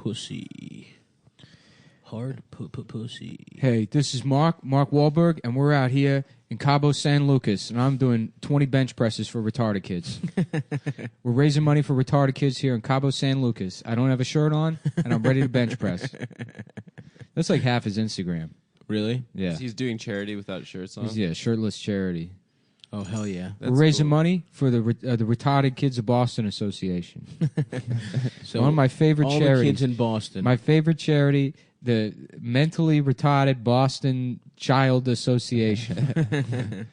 pussy. Hard pussy. Hey, this is Mark Wahlberg, and we're out here in Cabo San Lucas, and I'm doing 20 bench presses for retarded kids. We're raising money for retarded kids here in Cabo San Lucas. I don't have a shirt on, and I'm ready to bench press. That's like half his Instagram. Really? Yeah. He's doing charity without shirts on. Yeah, shirtless charity. Oh, hell yeah. We're raising money for the Retarded Kids of Boston Association. So one of my favorite all charities. the kids in Boston. My favorite charity, the Mentally Retarded Boston Child Association.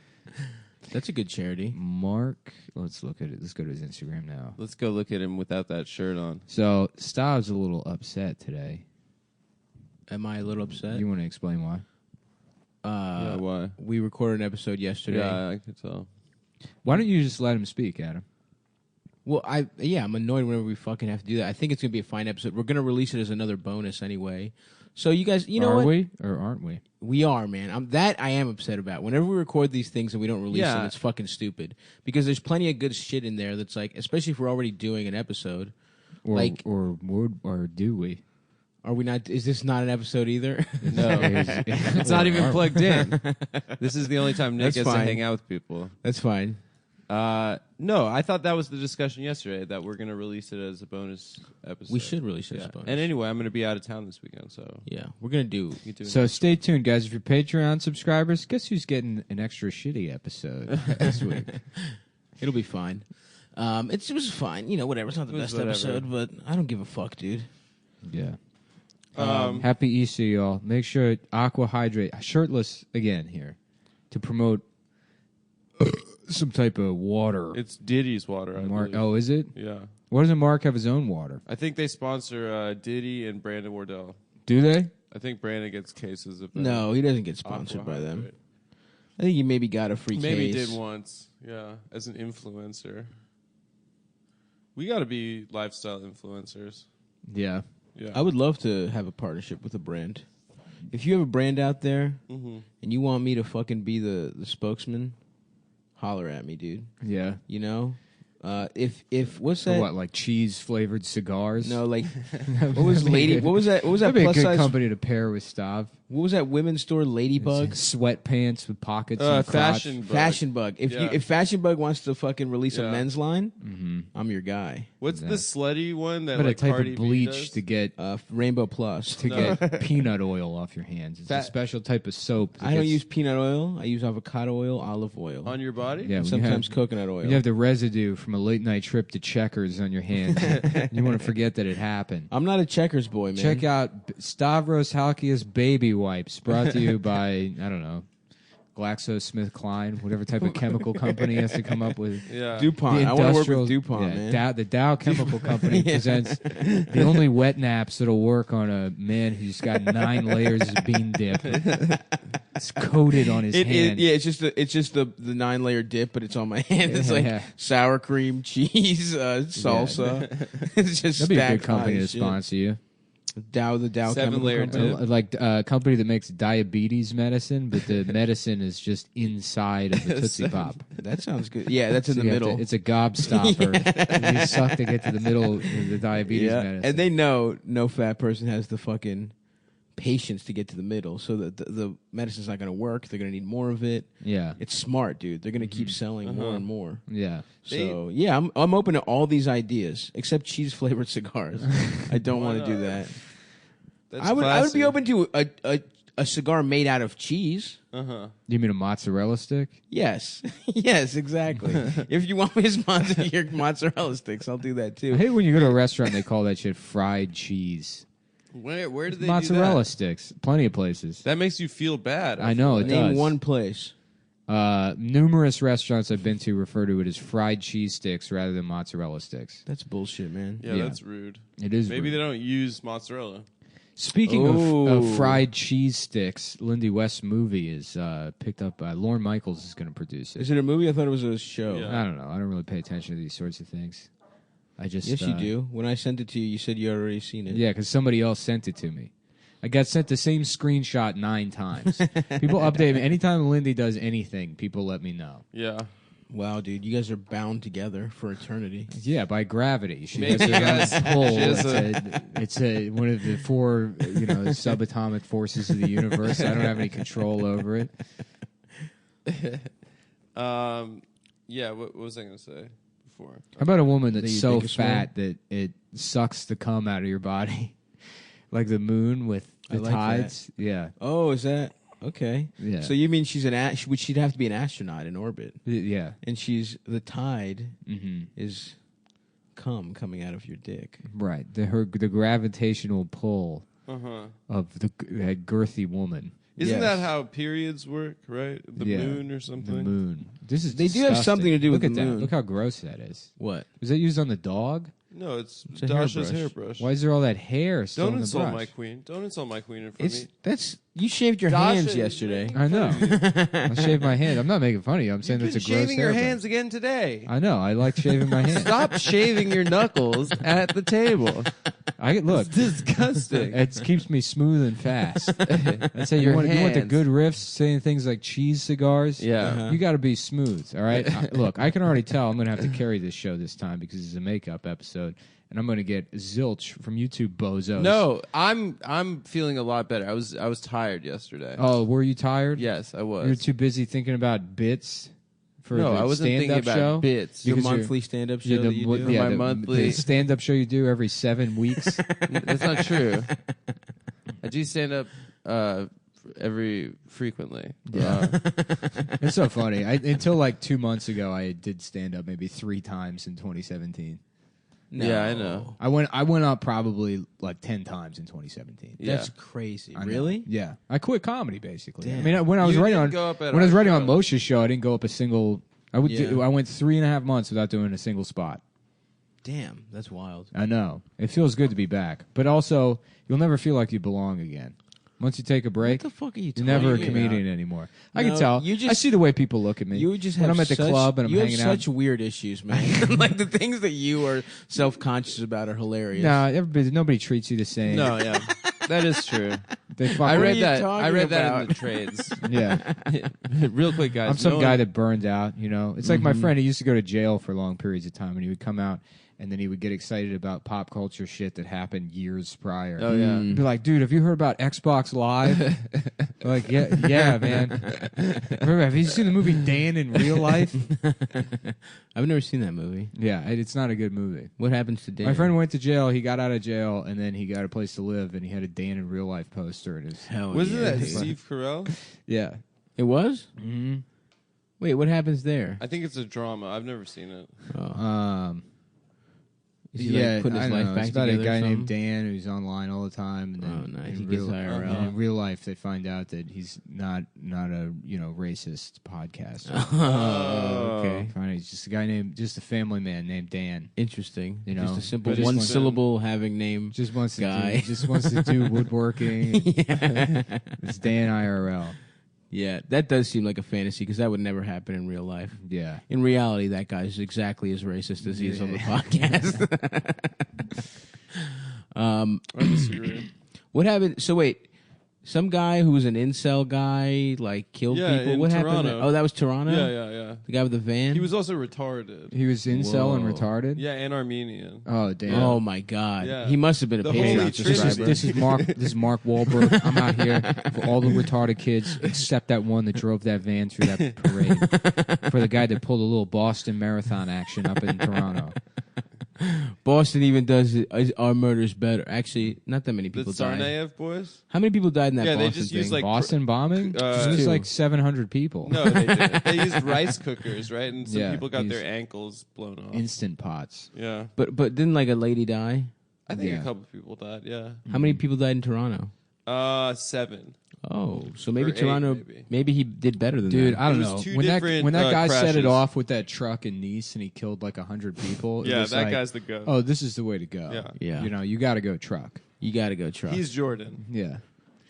That's a good charity. Mark, let's look at it. Let's go to his Instagram now. Let's go look at him without that shirt on. So, Stav's a little upset today. Am I a little upset? You want to explain why? Yeah, why? We recorded an episode yesterday. Yeah, I could tell. Why don't you just let him speak, Adam? Well, I'm annoyed whenever we fucking have to do that. I think it's going to be a fine episode. We're going to release it as another bonus anyway. So you guys, you know what? Are we or aren't we? We are, man. I am upset about. Whenever we record these things and we don't release them, it's fucking stupid. Because there's plenty of good shit in there that's like, especially if we're already doing an episode. Or do we? Are we not? Is this not an episode either? No. It's not even plugged in. This is the only time Nick gets to hang out with people. That's fine. No, I thought that was the discussion yesterday, that we're going to release it as a bonus episode. We should release it as a bonus. And anyway, I'm going to be out of town this weekend, so... Yeah, we're going to do... So stay tuned, guys. If you're Patreon subscribers, guess who's getting an extra shitty episode this week? It'll be fine. It was fine. You know, whatever. It's not the best episode, but I don't give a fuck, dude. Yeah. Happy Easter, y'all. Make sure Aqua Hydrate, shirtless again here, to promote some type of water. It's Diddy's water, I believe. Oh, is it? Yeah. Why doesn't Mark have his own water? I think they sponsor Diddy and Brandon Wardell. Do they? I think Brandon gets cases of... No, he doesn't get sponsored by them. I think he maybe got a free case. Maybe he did once, yeah, as an influencer. We got to be lifestyle influencers. Yeah. Yeah. I would love to have a partnership with a brand. If you have a brand out there and you want me to fucking be the spokesman, holler at me, dude. Yeah. You know? If what's that? What, like cheese flavored cigars? No, like what was that That'd be a plus good size company to pair with Stav. What was that women's store, Ladybug? Sweatpants with pockets and Fashion Bug. Fashion Bug. If Fashion Bug wants to fucking release a men's line, I'm your guy. What's the slutty one that But like a type Cardi of B bleach does? to get Rainbow Plus. get peanut oil off your hands. It's a special type of soap. I don't use peanut oil. I use avocado oil, olive oil. On your body? Yeah, sometimes coconut oil. You have the residue from a late night trip to Checkers on your hands. You want to forget that it happened. I'm not a Checkers boy, man. Check out Stavros Halkias Baby Wipes, brought to you by, I don't know, GlaxoSmithKline, whatever type of chemical company has to come up with. Yeah. DuPont. I want to work with DuPont, man. The Dow Chemical Company presents the only wet naps that'll work on a man who's got 9 layers of bean dip. It's coated on his hand. It's just the 9-layer dip, but it's on my hand. It's like sour cream, cheese, salsa. It's just that'd be a good company to sponsor you. The Dow 7-layer Chemical dip. Like a company that makes diabetes medicine, but the medicine is just inside of the Tootsie Pop. That sounds good. Yeah, that's in the middle. It's a gobstopper. You suck to get to the middle of the diabetes medicine. And they know no fat person has the fucking patience to get to the middle, so that the medicine's not going to work. They're going to need more of it. Yeah. It's smart, dude. They're going to keep selling more and more. Yeah. So, I'm open to all these ideas, except cheese-flavored cigars. I don't want to do that. I would be open to a cigar made out of cheese. You mean a mozzarella stick? Yes. Yes, exactly. If you want me to sponsor your mozzarella sticks, I'll do that too. I hate when you go to a restaurant and they call that shit fried cheese. Where do they mozzarella do that? Sticks. Plenty of places. That makes you feel bad. I know, it Name does. one place. Numerous restaurants I've been to refer to it as fried cheese sticks rather than mozzarella sticks. That's bullshit, man. Yeah, that's rude. It is Maybe rude. they don't use mozzarella. Speaking of fried cheese sticks, Lindy West's movie is picked up by Lorne Michaels is going to produce it. Is it a movie? I thought it was a show. Yeah. I don't know. I don't really pay attention to these sorts of things. Yes, you do. When I sent it to you, you said you had already seen it. Yeah, because somebody else sent it to me. I got sent the same screenshot 9 times. People update me. Anytime Lindy does anything, people let me know. Yeah. Wow, dude, you guys are bound together for eternity. Yeah, by gravity. She Maybe has you a guys- pull. she has It's a one of the 4 subatomic forces of the universe. I don't have any control over it. Yeah, what was I going to say before? How about a woman That that's you so think is fat that it sucks the cum out of your body, like the moon with I the like tides? Yeah, Oh, is that okay? yeah. So you mean she's she'd have to be an astronaut in orbit, Yeah. and the tide Mm-hmm. is cum coming out of your dick. Right. The gravitational pull Uh-huh. of that girthy woman. Isn't Yes. that how periods work, right? The Yeah, moon or something? The moon. This is They do have disgusting. something to do with Look at the that. moon. Look how gross that is. What? Was that used on the dog? No, it's It's a Dasha's hairbrush. hairbrush. Why is there all that hair still Don't in the insult brush? my queen. Don't insult my queen in front of me. You shaved your Dasha hands is yesterday. making I know. fun of you. I shaved my hand. I'm not making fun of you. I'm saying You've that's a been gross shaving your hairbrush. hands again today. I know. I like shaving my hands. Stop shaving your knuckles at the table. Look. It's disgusting. It keeps me smooth and fast. That's how you Your want the hands. good riffs, saying things like cheese cigars. Yeah. Uh-huh. You got to be smooth, all right? Look, I can already tell I'm going to have to carry this show this time because it's a makeup episode, and I'm going to get zilch from you two bozos. No, I'm feeling a lot better. I was tired yesterday. Oh, were you tired? Yes, I was. You were too busy thinking about bits for no, the I wasn't thinking stand-up about show? bits. Your Because you're- monthly stand-up show Yeah, that you do? my monthly- the stand-up show you do every 7 weeks. That's not true. I do stand up every frequently. Yeah. It's so funny. Until like 2 months ago, I did stand up maybe 3 times in 2017. No. Yeah, I know. I went up probably like 10 times in 2017. Yeah. That's crazy. I know. Really? Yeah. I quit comedy basically. Damn. I mean, when I was You writing didn't on go up at when I was our writing on show. Moshe's show, I didn't go up a single. I Yeah. went 3.5 months without doing a single spot. Damn, that's wild. I know. It feels good to be back, but also you'll never feel like you belong again. Once you take a break, What the fuck are you you're talking never a about? comedian anymore. I No, can tell. you I just- see the way people look at me. You just when have I'm at the such- club and I'm you hanging have out. such weird issues, man. Like the things that you are self-conscious about are hilarious. No, nobody treats you the same. No, yeah, that is true. They fuck I What are read you that. I talking read that in about? the trades. Yeah. Real quick, guys. I'm some no guy one- that burned out, you know. It's like my friend, he used to go to jail for long periods of time, and he would come out, and then he would get excited about pop culture shit that happened years prior. Oh yeah. He'd be like, dude, have you heard about Xbox Live? Like, yeah, man. Have you seen the movie Dan in real life? I've never seen that movie. Yeah, it's not a good movie. What happens to Dan? My friend went to jail. He got out of jail, and then he got a place to live, and he had a Dan in real life poster. And it was, Hell Wasn't yeah, that dude. Steve Carell? yeah. It was? Mm-hmm. Wait, what happens there? I think it's a drama. I've never seen it. Oh. Is he yeah, like putting his I life know. back It's about together a or guy something? named Dan who's online all the time. And then Oh, nice. in He gets real, IRL. and in real life, they find out that he's not a racist podcaster. Oh, okay. Fine, he's just a family man named Dan. Interesting. You know, just a simple but it's one been- syllable having name. Just wants to Guy. do woodworking. Yeah. It's Dan IRL. Yeah, that does seem like a fantasy because that would never happen in real life. Yeah. In reality, that guy's exactly as racist as he is on the podcast. I disagree. What happened? So wait, some guy who was an incel guy like killed Yeah, people. in What happened? Toronto. Oh, that was Toronto. Yeah. The guy with the van. He was also retarded. He was incel and Whoa. retarded. Yeah, and Armenian. Oh damn. Oh my god. Yeah. He must have been a The Patreon Holy subscriber. This is Mark. This is Mark Wahlberg. I'm out here for all the retarded kids, except that one that drove that van through that parade. For the guy that pulled a little Boston Marathon action up in Toronto. Boston even does our murders better. Actually, not that many The people died. Tsarnaev boys? How many people died in that Yeah, they Boston just thing? use, like, Boston bombing? Uh, It was two. like 700 people. No, they didn't. They used rice cookers, right? And some Yeah, people got these- their ankles blown off. Instant pots. Yeah. But didn't like a lady die? I think Yeah. a couple people died, yeah. How many people died in Toronto? 7. Oh, so maybe Or 8, Toronto. maybe. He did better than Dude, that. I don't It was know. two When different, that guy set it crashes. off with that truck in Nice and he killed like 100 people, it Yeah, was that like, guy's the goat. oh, this is the way to go. Yeah. Yeah. You know, you got to go truck. You got to go truck. He's Jordan. Yeah.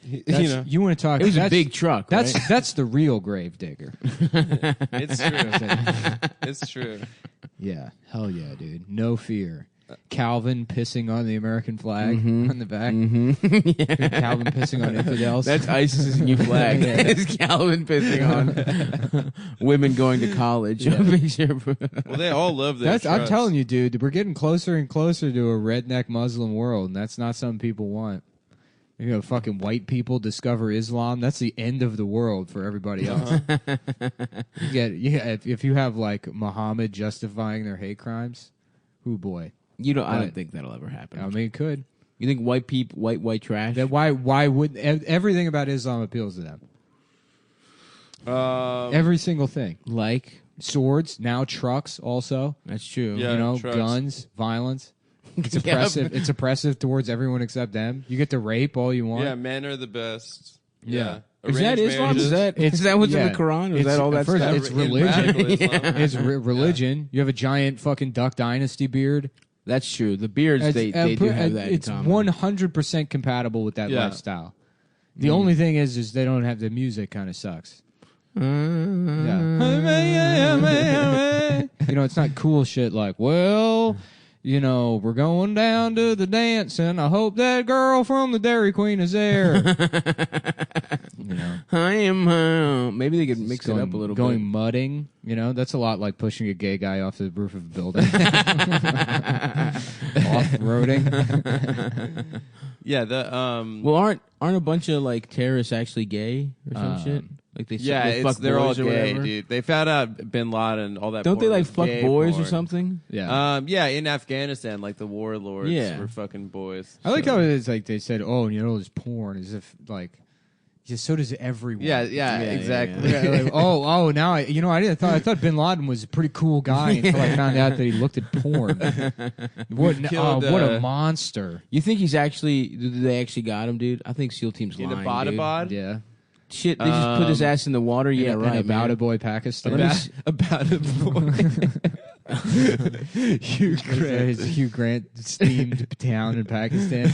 You That's, know, you want to talk? it was a that's- big truck. That's right? that's the real grave digger. it's true. It's true. Yeah, hell yeah, dude. No fear. Calvin pissing on the American flag on the back. Yeah. Calvin pissing on infidels. That's ISIS's new flag. It's Calvin pissing on women going to college. Well, they all love their I'm telling you, dude, we're getting closer and closer to a redneck Muslim world, and that's not something people want. You know, fucking white people discover Islam. That's the end of the world for everybody else. If you have like Muhammad justifying their hate crimes, oh boy. I don't think that'll ever happen. I mean, it could. You think white people, white trash? Then why would everything about Islam appeals to them? Every single thing, like swords, now trucks, also. That's true. Yeah, trucks. Guns, violence. It's oppressive. It's oppressive towards everyone except them. You get to rape all you want. Yeah, men are the best. Yeah. Is that Islam? Is that what's in the Quran? Is that all that stuff? It's religion. It's religion. Yeah. You have a giant fucking Duck Dynasty beard. That's true. The beards, they do have that It's in common. 100% compatible with that lifestyle. The only thing is they don't have the music kind of sucks. It's not cool shit like, well, we're going down to the dance, and I hope that girl from the Dairy Queen is there. I am. Maybe they could mix it up a little going bit. mudding, that's a lot like pushing a gay guy off the roof of a building. Off-roading. Yeah, Well, aren't a bunch of like terrorists actually gay or some shit? Like they fuck they're all boys or gay, whatever? dude. They found out Bin Laden, all that. Don't they porn like was fuck gay boys porn. or something? Yeah. In Afghanistan, like the warlords were fucking boys. I like how it's like they said, oh, there's porn, as if like, so does everyone. Yeah, exactly. Yeah, like, now I thought Bin Laden was a pretty cool guy until I found out that he looked at porn. What a monster! You think he's actually? Did they actually got him, dude? I think SEAL Team's lying, In a dude. Yeah. Shit, they just put his ass in the water. Yeah, right. About a boy, Pakistan. About a boy. Hugh Grant steamed town in Pakistan.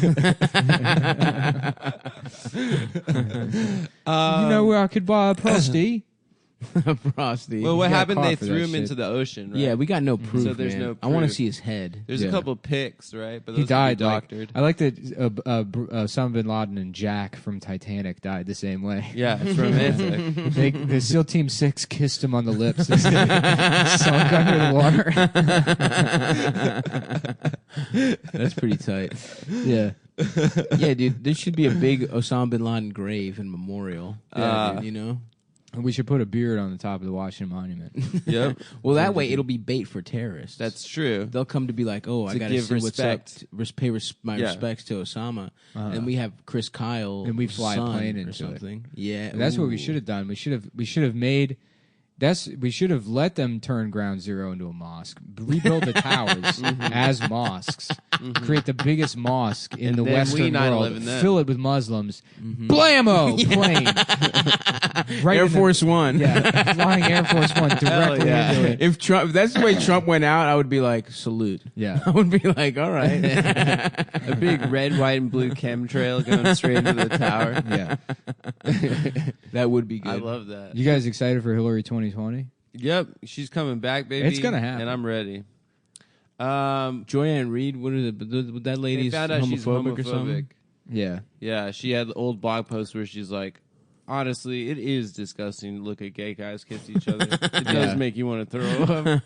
You know where I could buy a prosty? Prosty. Well, what happened? caught They for threw that him shit. into the ocean. Right? Yeah, we got no proof. So there's man. no I want to proof. see his head. There's a couple pics, right? But He those died. can be doctored. I like that Osama bin Laden and Jack from Titanic died the same way. Yeah, it's romantic. The SEAL Team 6 kissed him on the lips as they sunk under the water. That's pretty tight. Yeah. Yeah, dude. There should be a big Osama bin Laden grave and memorial. Yeah, dude, We should put a beard on the top of the Washington Monument. Yep. Well, that way it'll be bait for terrorists. That's true. They'll come to be like, oh, I got to give see respect. what's up. Pay my respects to Osama. And we have Chris Kyle. And we fly a son plane or into something. Yeah. And that's what we Ooh. should have done. We should have made. We should have let them turn Ground Zero into a mosque. Rebuild the towers as mosques. Create the biggest mosque in And the then Western we 9/11 world. them. Fill it with Muslims. Blammo! Plane. Right Air in the- Force One. Yeah, flying Air Force One directly into it. If that's the way Trump went out, I would be like, salute. Yeah. I would be like, all right. A big red, white, and blue chemtrail going straight into the tower. Yeah. That would be good. I love that. You guys excited for Hillary 2020? Yep, she's coming back, baby. It's gonna happen. and I'm ready. Joyanne Reed, what is it? That lady's They found out homophobic, she's or something? Yeah. Yeah, she had old blog posts where she's like, honestly, it is disgusting to look at gay guys kiss each other. It does make you want to throw up.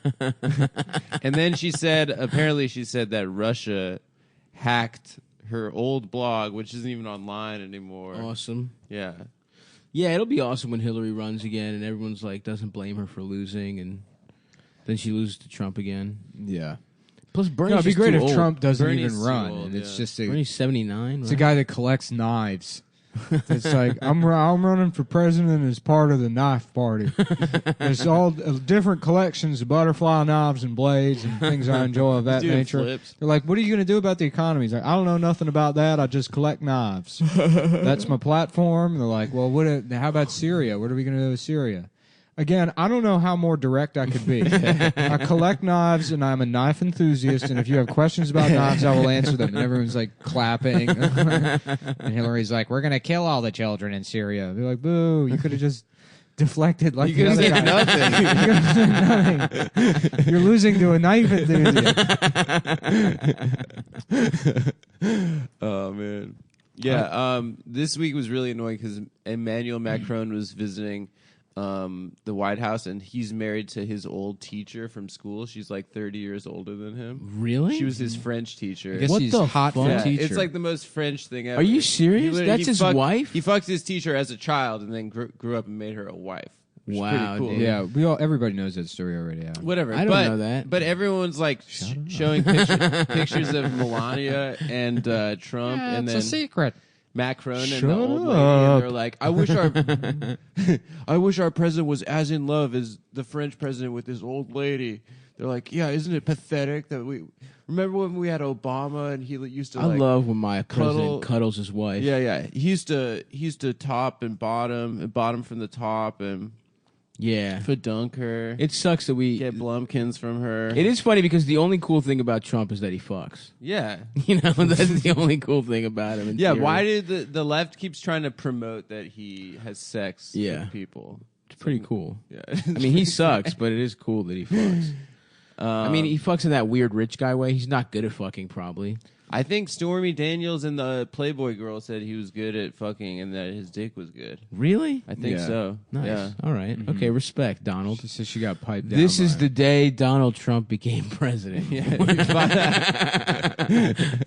And then she said that Russia hacked her old blog, which isn't even online anymore. Awesome. Yeah. Yeah, it'll be awesome when Hillary runs again and everyone's like, doesn't blame her for losing, and then she loses to Trump again. Yeah. Plus, Bernie's No, it'd be just great too if old. Trump doesn't Bernie's even too run. old, And it's yeah. just Bernie's 79, It's right? a guy that collects knives. It's like, I'm running for president as part of the knife party. There's all different collections of butterfly knives and blades and things I enjoy of that Doing nature. flips. They're like, what are you going to do about the economy? He's like, I don't know nothing about that. I just collect knives. That's my platform. And they're like, well, how about Syria? What are we going to do with Syria? Again, I don't know how more direct I could be. I collect knives, and I'm a knife enthusiast, and if you have questions about knives, I will answer them. And everyone's, like, clapping. And Hillary's like, we're going to kill all the children in Syria. They're like, boo, you could have just deflected like You the get other guy. nothing. You're losing to a knife enthusiast. Oh man. Yeah. This week was really annoying because Emmanuel Macron was visiting the White House, and he's married to his old teacher from school. She's like 30 years older than him. Really? She was his French teacher. I guess What he's the hot for fuck? a teacher. It's like the most French thing ever. Are you serious? That's his wife? He fucked his teacher as a child and then grew up and made her a wife. Wow, Cool. dude. yeah, everybody knows that story already. Yeah. Whatever. I don't know that. But everyone's like showing pictures of Melania and Trump, and then secret. Macron and Shut the old lady, up. and they're like, I wish our president was as in love as the French president with this old lady. They're like, yeah, isn't it pathetic that we remember when we had Obama and he used to I love when my president cuddles his wife. yeah. He used to top and bottom from the top and Yeah. fedunk her. It sucks that we Get Blumpkins from her. It is funny because the only cool thing about Trump is that he fucks. Yeah. You know, that's the only cool thing about him. In Yeah, theory. why did the left keeps trying to promote that he has sex with people? It's pretty cool. Yeah. I mean, he sucks, but it is cool that he fucks. I mean, he fucks in that weird rich guy way. He's not good at fucking, probably. I think Stormy Daniels and the Playboy girl said he was good at fucking and that his dick was good. Really? I think so. Nice. Yeah. All right. Okay, respect, Donald. She says she got piped down. This is the day Donald Trump became president.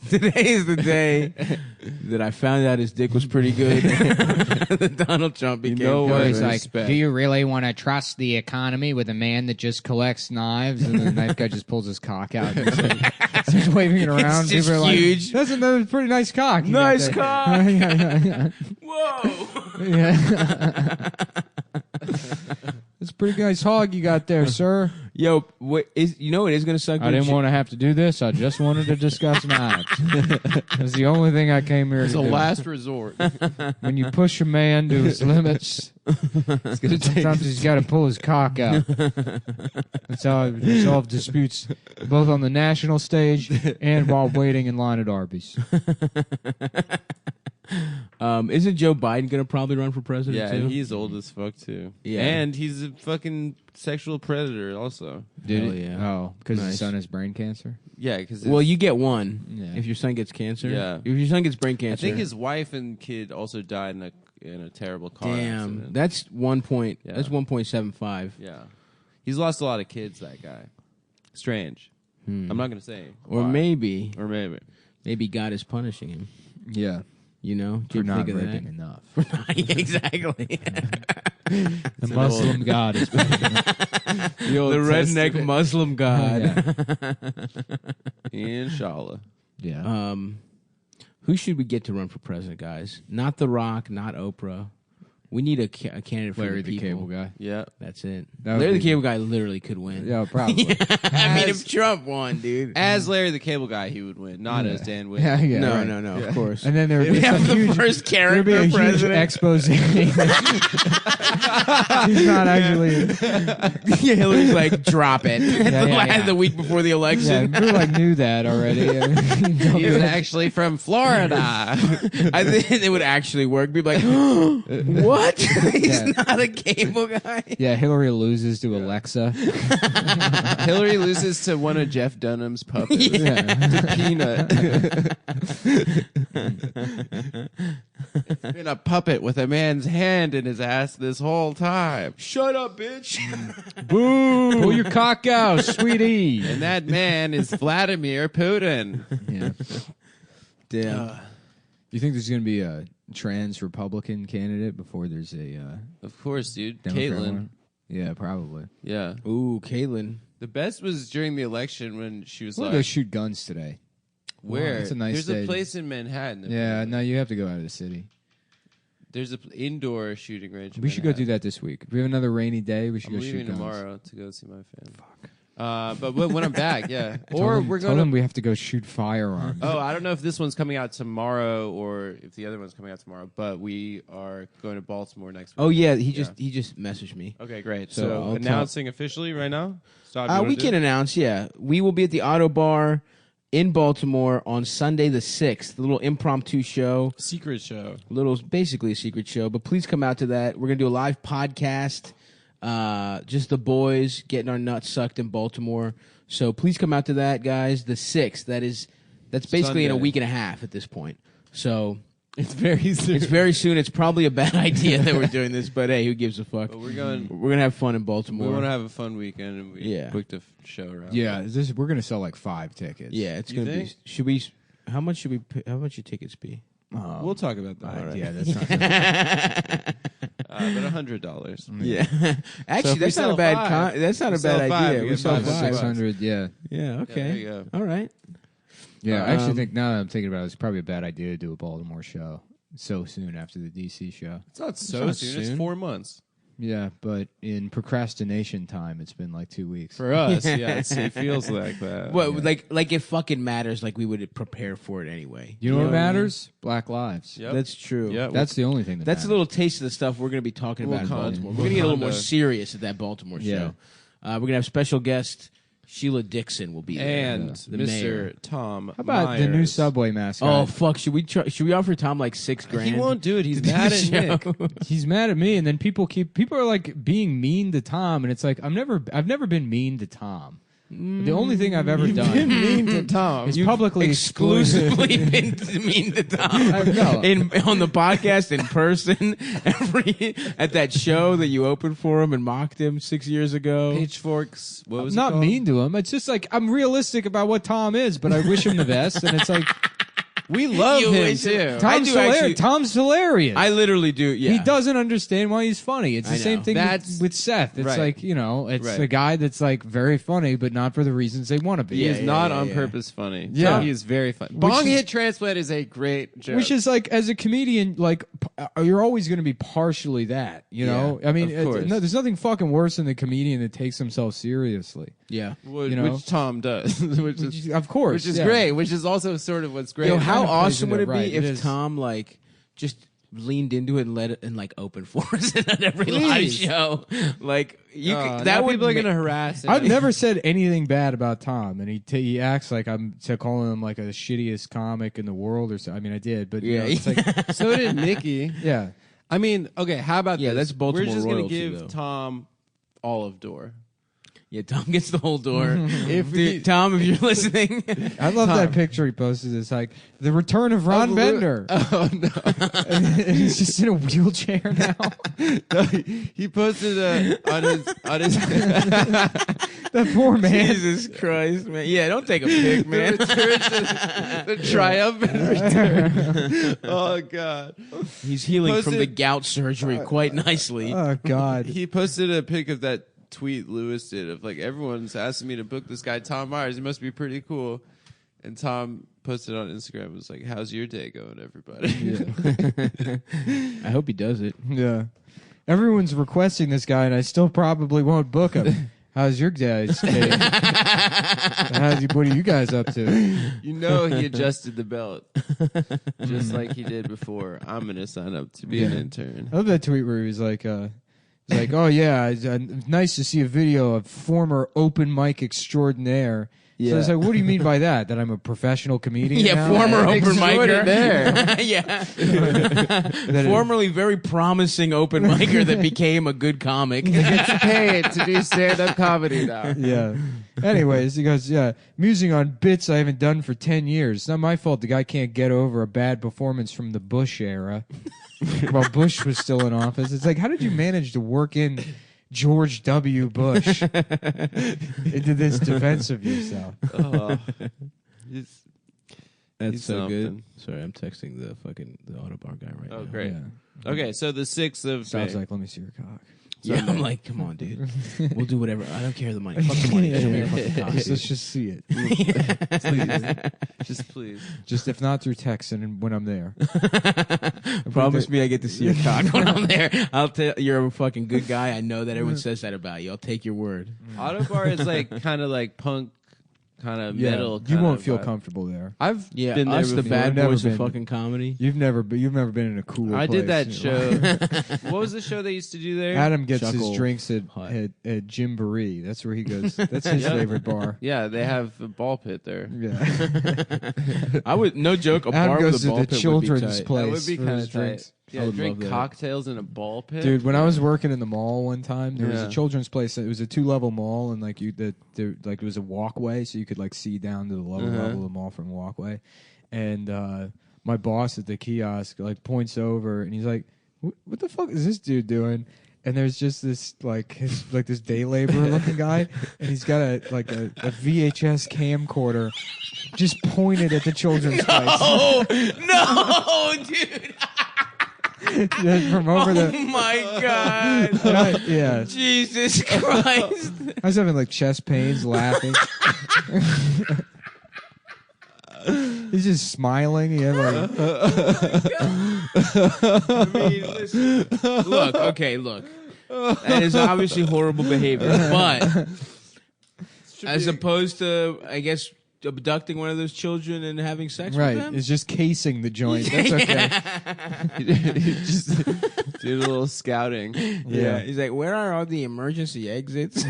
Today is the day that I found out his dick was pretty good. That Donald Trump became president. He's like, do you really want to trust the economy with a man that just collects knives? And the knife guy just pulls his cock out and starts waving it around. It's just People are huge. Like, that's a pretty nice cock. you Nice got cock. there." yeah. Whoa. Yeah. It's a pretty nice hog you got there, sir. Yo, what is? You know it is going to suck. I didn't want to have to do this. I just wanted to discuss knives. That's the only thing I came here It's to a do. last resort. When you push a man to his limits, sometimes he's got to pull his cock out. That's how I resolve disputes, both on the national stage and while waiting in line at Arby's. Isn't Joe Biden going to probably run for president Yeah, too? he's old as fuck too. Yeah. And he's a fucking sexual predator also. Hell yeah. Oh, because Nice. his son has brain cancer? Yeah, because Well, you get one Yeah. if your son gets cancer. Yeah. If your son gets brain I cancer. think his wife and kid also died in a terrible car Damn. accident. That's 1 point. Yeah. That's 1.75. Yeah, he's lost a lot of kids. That guy, strange. I'm not gonna say. Or why. maybe God is punishing him. Yeah. You know, For not think of raping that? enough. Exactly. The Muslim god is The redneck Muslim god. Inshallah. Yeah. Who should we get to run for president, guys? Not The Rock, not Oprah. We need a candidate for Larry the the people. Cable Guy. Yeah. That's it. That would Larry the be- Cable Guy literally could win. Yeah, probably. I mean, if Trump won, dude. As Larry the Cable Guy, he would win, not as Dan Whitman. Yeah, yeah. No, right. no, of course. And then there would We be have some the huge, first there'd be a character huge president. expose. He's not actually. Yeah, Hillary's like, drop it. yeah. The week before the Yeah, election. people like knew that already. He's actually from Florida. I think it would actually work. People like, what? He's not a cable guy. Yeah, Hillary loses to Alexa. Hillary loses to one of Jeff Dunham's puppets. Yeah. To Peanut. It's been a puppet with a man's hand in his ass this whole time. Shut up, bitch. Boo! Pull your cock out, sweetie. And that man is Vladimir Putin. Yeah. Damn. You think there's going to be a trans Republican candidate before there's a Of course, dude. Democrat Caitlyn. one? Yeah, probably. Yeah. Ooh, Caitlyn. The best was during the election when she was I'm like, gonna go shoot guns today. where? It's a nice There's day. a place in Manhattan. Yeah, no, you have to go out of the city. There's an indoor shooting range. in We should go do Manhattan. that this week. If we have another rainy day, we should I'm go shoot leaving guns. tomorrow to go see my family. Fuck. But when I'm back, yeah. Tell Or them- we're tell going them to... we have to go shoot firearms. Oh, I don't know if this one's coming out tomorrow or if the other one's coming out tomorrow, but we are going to Baltimore next week. Oh yeah, he just messaged me. Okay, great. So So, I'll announcing officially right now? Stop, you wanna We do can it? announce. Yeah, we will be at the Auto Bar in Baltimore on Sunday the 6th. A little impromptu show. Secret show. Basically a secret show. But please come out to that. We're going to do a live podcast. Just the boys getting our nuts sucked in Baltimore. So please come out to that, guys. The 6th. That's basically Sunday. in a week and a half at this point. So It's very soon. it's very soon. It's probably a bad idea that we're doing this, but hey, who gives a fuck? But we're going to have fun in Baltimore. We want to have a fun weekend, and we booked a show around. Yeah, we're gonna sell like 5 tickets. Yeah, it's going to be. Should we? How much should your tickets be? We'll talk about that. Right. Yeah, that's not. But $100. Yeah, actually, that's not a bad. That's not a bad idea. We saw 5. $600. Yeah. Yeah. Okay. there you go. All right. Yeah, I actually think now that I'm thinking about it, it's probably a bad idea to do a Baltimore show so soon after the DC show. It's not so soon. It's 4 months. Yeah, but in procrastination time, it's been like 2 weeks. For us, yeah, it feels like that. Well, like it fucking matters. Like we would prepare for it anyway. You know what matters? Black lives. Yep. That's true. Yeah, That's the only thing that That's matters. a little taste of the stuff we're going to be talking about in Baltimore. We're going to get a little more serious at that Baltimore show. We're going to have special guest Sheila Dixon will be there. And the Mr. mayor. Tom How about Myers. the new Subway mascot? Oh fuck! Should we offer Tom like $6,000? He won't do it. He's to do mad the at show? Nick. He's mad at me, and then people are like being mean to Tom, and it's like I've never been mean to Tom. The only thing I've ever done been mean to Tom. is publicly exclusively been mean to Tom on the podcast, in person, at that show that you opened for him and mocked him 6 years ago. Pitchforks. What was I'm it not called? mean to him. It's just like I'm realistic about what Tom is, but I wish him the best, and it's like We love You him wish- too. I do actually- Tom's hilarious. I literally do. Yeah, He doesn't understand why he's funny. It's the I same know. thing That's- with Seth. It's right. like, it's Right. a guy that's like very funny, but not for the reasons they want to be. He Yeah, is not yeah, on yeah. purpose funny. Yeah. He is very funny. Bong hit transplant is a great joke. Which is like, as a comedian, like you're always going to be partially that, you know. I mean, of course. there's nothing fucking worse than the comedian that takes himself seriously. yeah. which, you know? which Tom does, Of course, which is yeah. great. Which is also sort of what's great. Yo, how kind of plays awesome would it into it, be right, it if is. Tom like just leaned into it and let it and like open for us at every live Please. show? Like you could, that that would people are ma- going to harass him. I've never said anything bad about Tom, and he acts like I'm calling him like a shittiest comic in the world or so. I mean, I did, but Yeah. it's like, So did Nikki. yeah. I mean, okay, how about Yeah, this? that's Baltimore We're just gonna royalty, give though. Tom olive door. Yeah, Tom gets the whole door. If Dude, Tom, if you're listening, I love Tom. that picture he posted. It's like the return of Ron Bender. Oh no! And he's just in a wheelchair now. No, he posted on his That poor man. Jesus Christ, man. Yeah, don't take a pic, man. the triumphant return. Oh god! He's healing from Posted- the gout surgery quite nicely. Oh God. He posted a pic of that tweet Lewis did of like everyone's asking me to book this guy Tom Myers. He must be pretty cool. And Tom posted on Instagram. It was like, "How's your day going, everybody?" I hope he does it. Yeah. Everyone's requesting this guy, and I still probably won't book him. How's your guys' day? What are you guys up to? You know he adjusted the belt just like he did before. I'm gonna sign up to be an intern. I love that tweet where he was like, "Oh yeah, it's nice to see a video of former open mic extraordinaire." So it's like, what do you mean by that? That I'm a professional comedian? Yeah, now? former open micer. Extraordinaire. Yeah. Formerly very promising open micer that became a good comic. He gets paid to do stand-up comedy now. Yeah. Anyways, he goes, yeah, musing on bits I haven't done for 10 years. It's not my fault the guy can't get over a bad performance from the Bush era while Bush was still in office. It's like, how did you manage to work in George W. Bush into this defense of yourself? Oh, That's He's so good. something. Sorry, I'm texting the Autobar guy right now. Oh, great. Yeah. Okay, so the 6th of Sounds May. like, let me see your cock. Yeah, I'm like, come on, dude. We'll do whatever. I don't care the money. Fuck the money. Show me your fucking cock, Let's dude. just see it. Just please. Just if not through text and when I'm there. Promise me I get to see your cock when I'm there. I'll tell you're a fucking good guy. I know that everyone says that about you. I'll take your word. Autobar is like kind of like punk kind of Yeah, metal. you kind won't of feel vibe. comfortable there. I've Yeah, been there us the before. bad Never boys of been. fucking comedy. You've never been in a cool I place. did that show. What was the show they used to do there? Adam gets Chuckle his drinks at Hut. Jimboree. That's where he goes. That's his Yeah. favorite bar. Yeah, they have a ball pit there. Yeah. I would no joke. A Adam bar goes with a to ball the pit children's would be tight. place That would be for kind his of drinks. tight. I Yeah, would drink love that. cocktails in a ball pit. Dude, when I was working in the mall one time, there was Yeah. a children's place. It was a 2-level mall, and like it was a walkway, so you could like see down to the lower Uh-huh. level of the mall from the walkway. And my boss at the kiosk like points over, and he's like, "What the fuck is this dude doing?" And there's just this this day laborer looking guy, and he's got a VHS camcorder just pointed at the children's place. Oh no, dude! From over Oh the my god! yeah. Jesus Christ! I was having like chest pains, laughing. He's just smiling. He had like, I mean, listen. Look, okay, look. That is obviously horrible behavior, but as opposed to, I guess, abducting one of those children and having sex right. with them. It's just casing the joint. That's okay. Just did a little scouting. Yeah, he's like, where are all the emergency exits?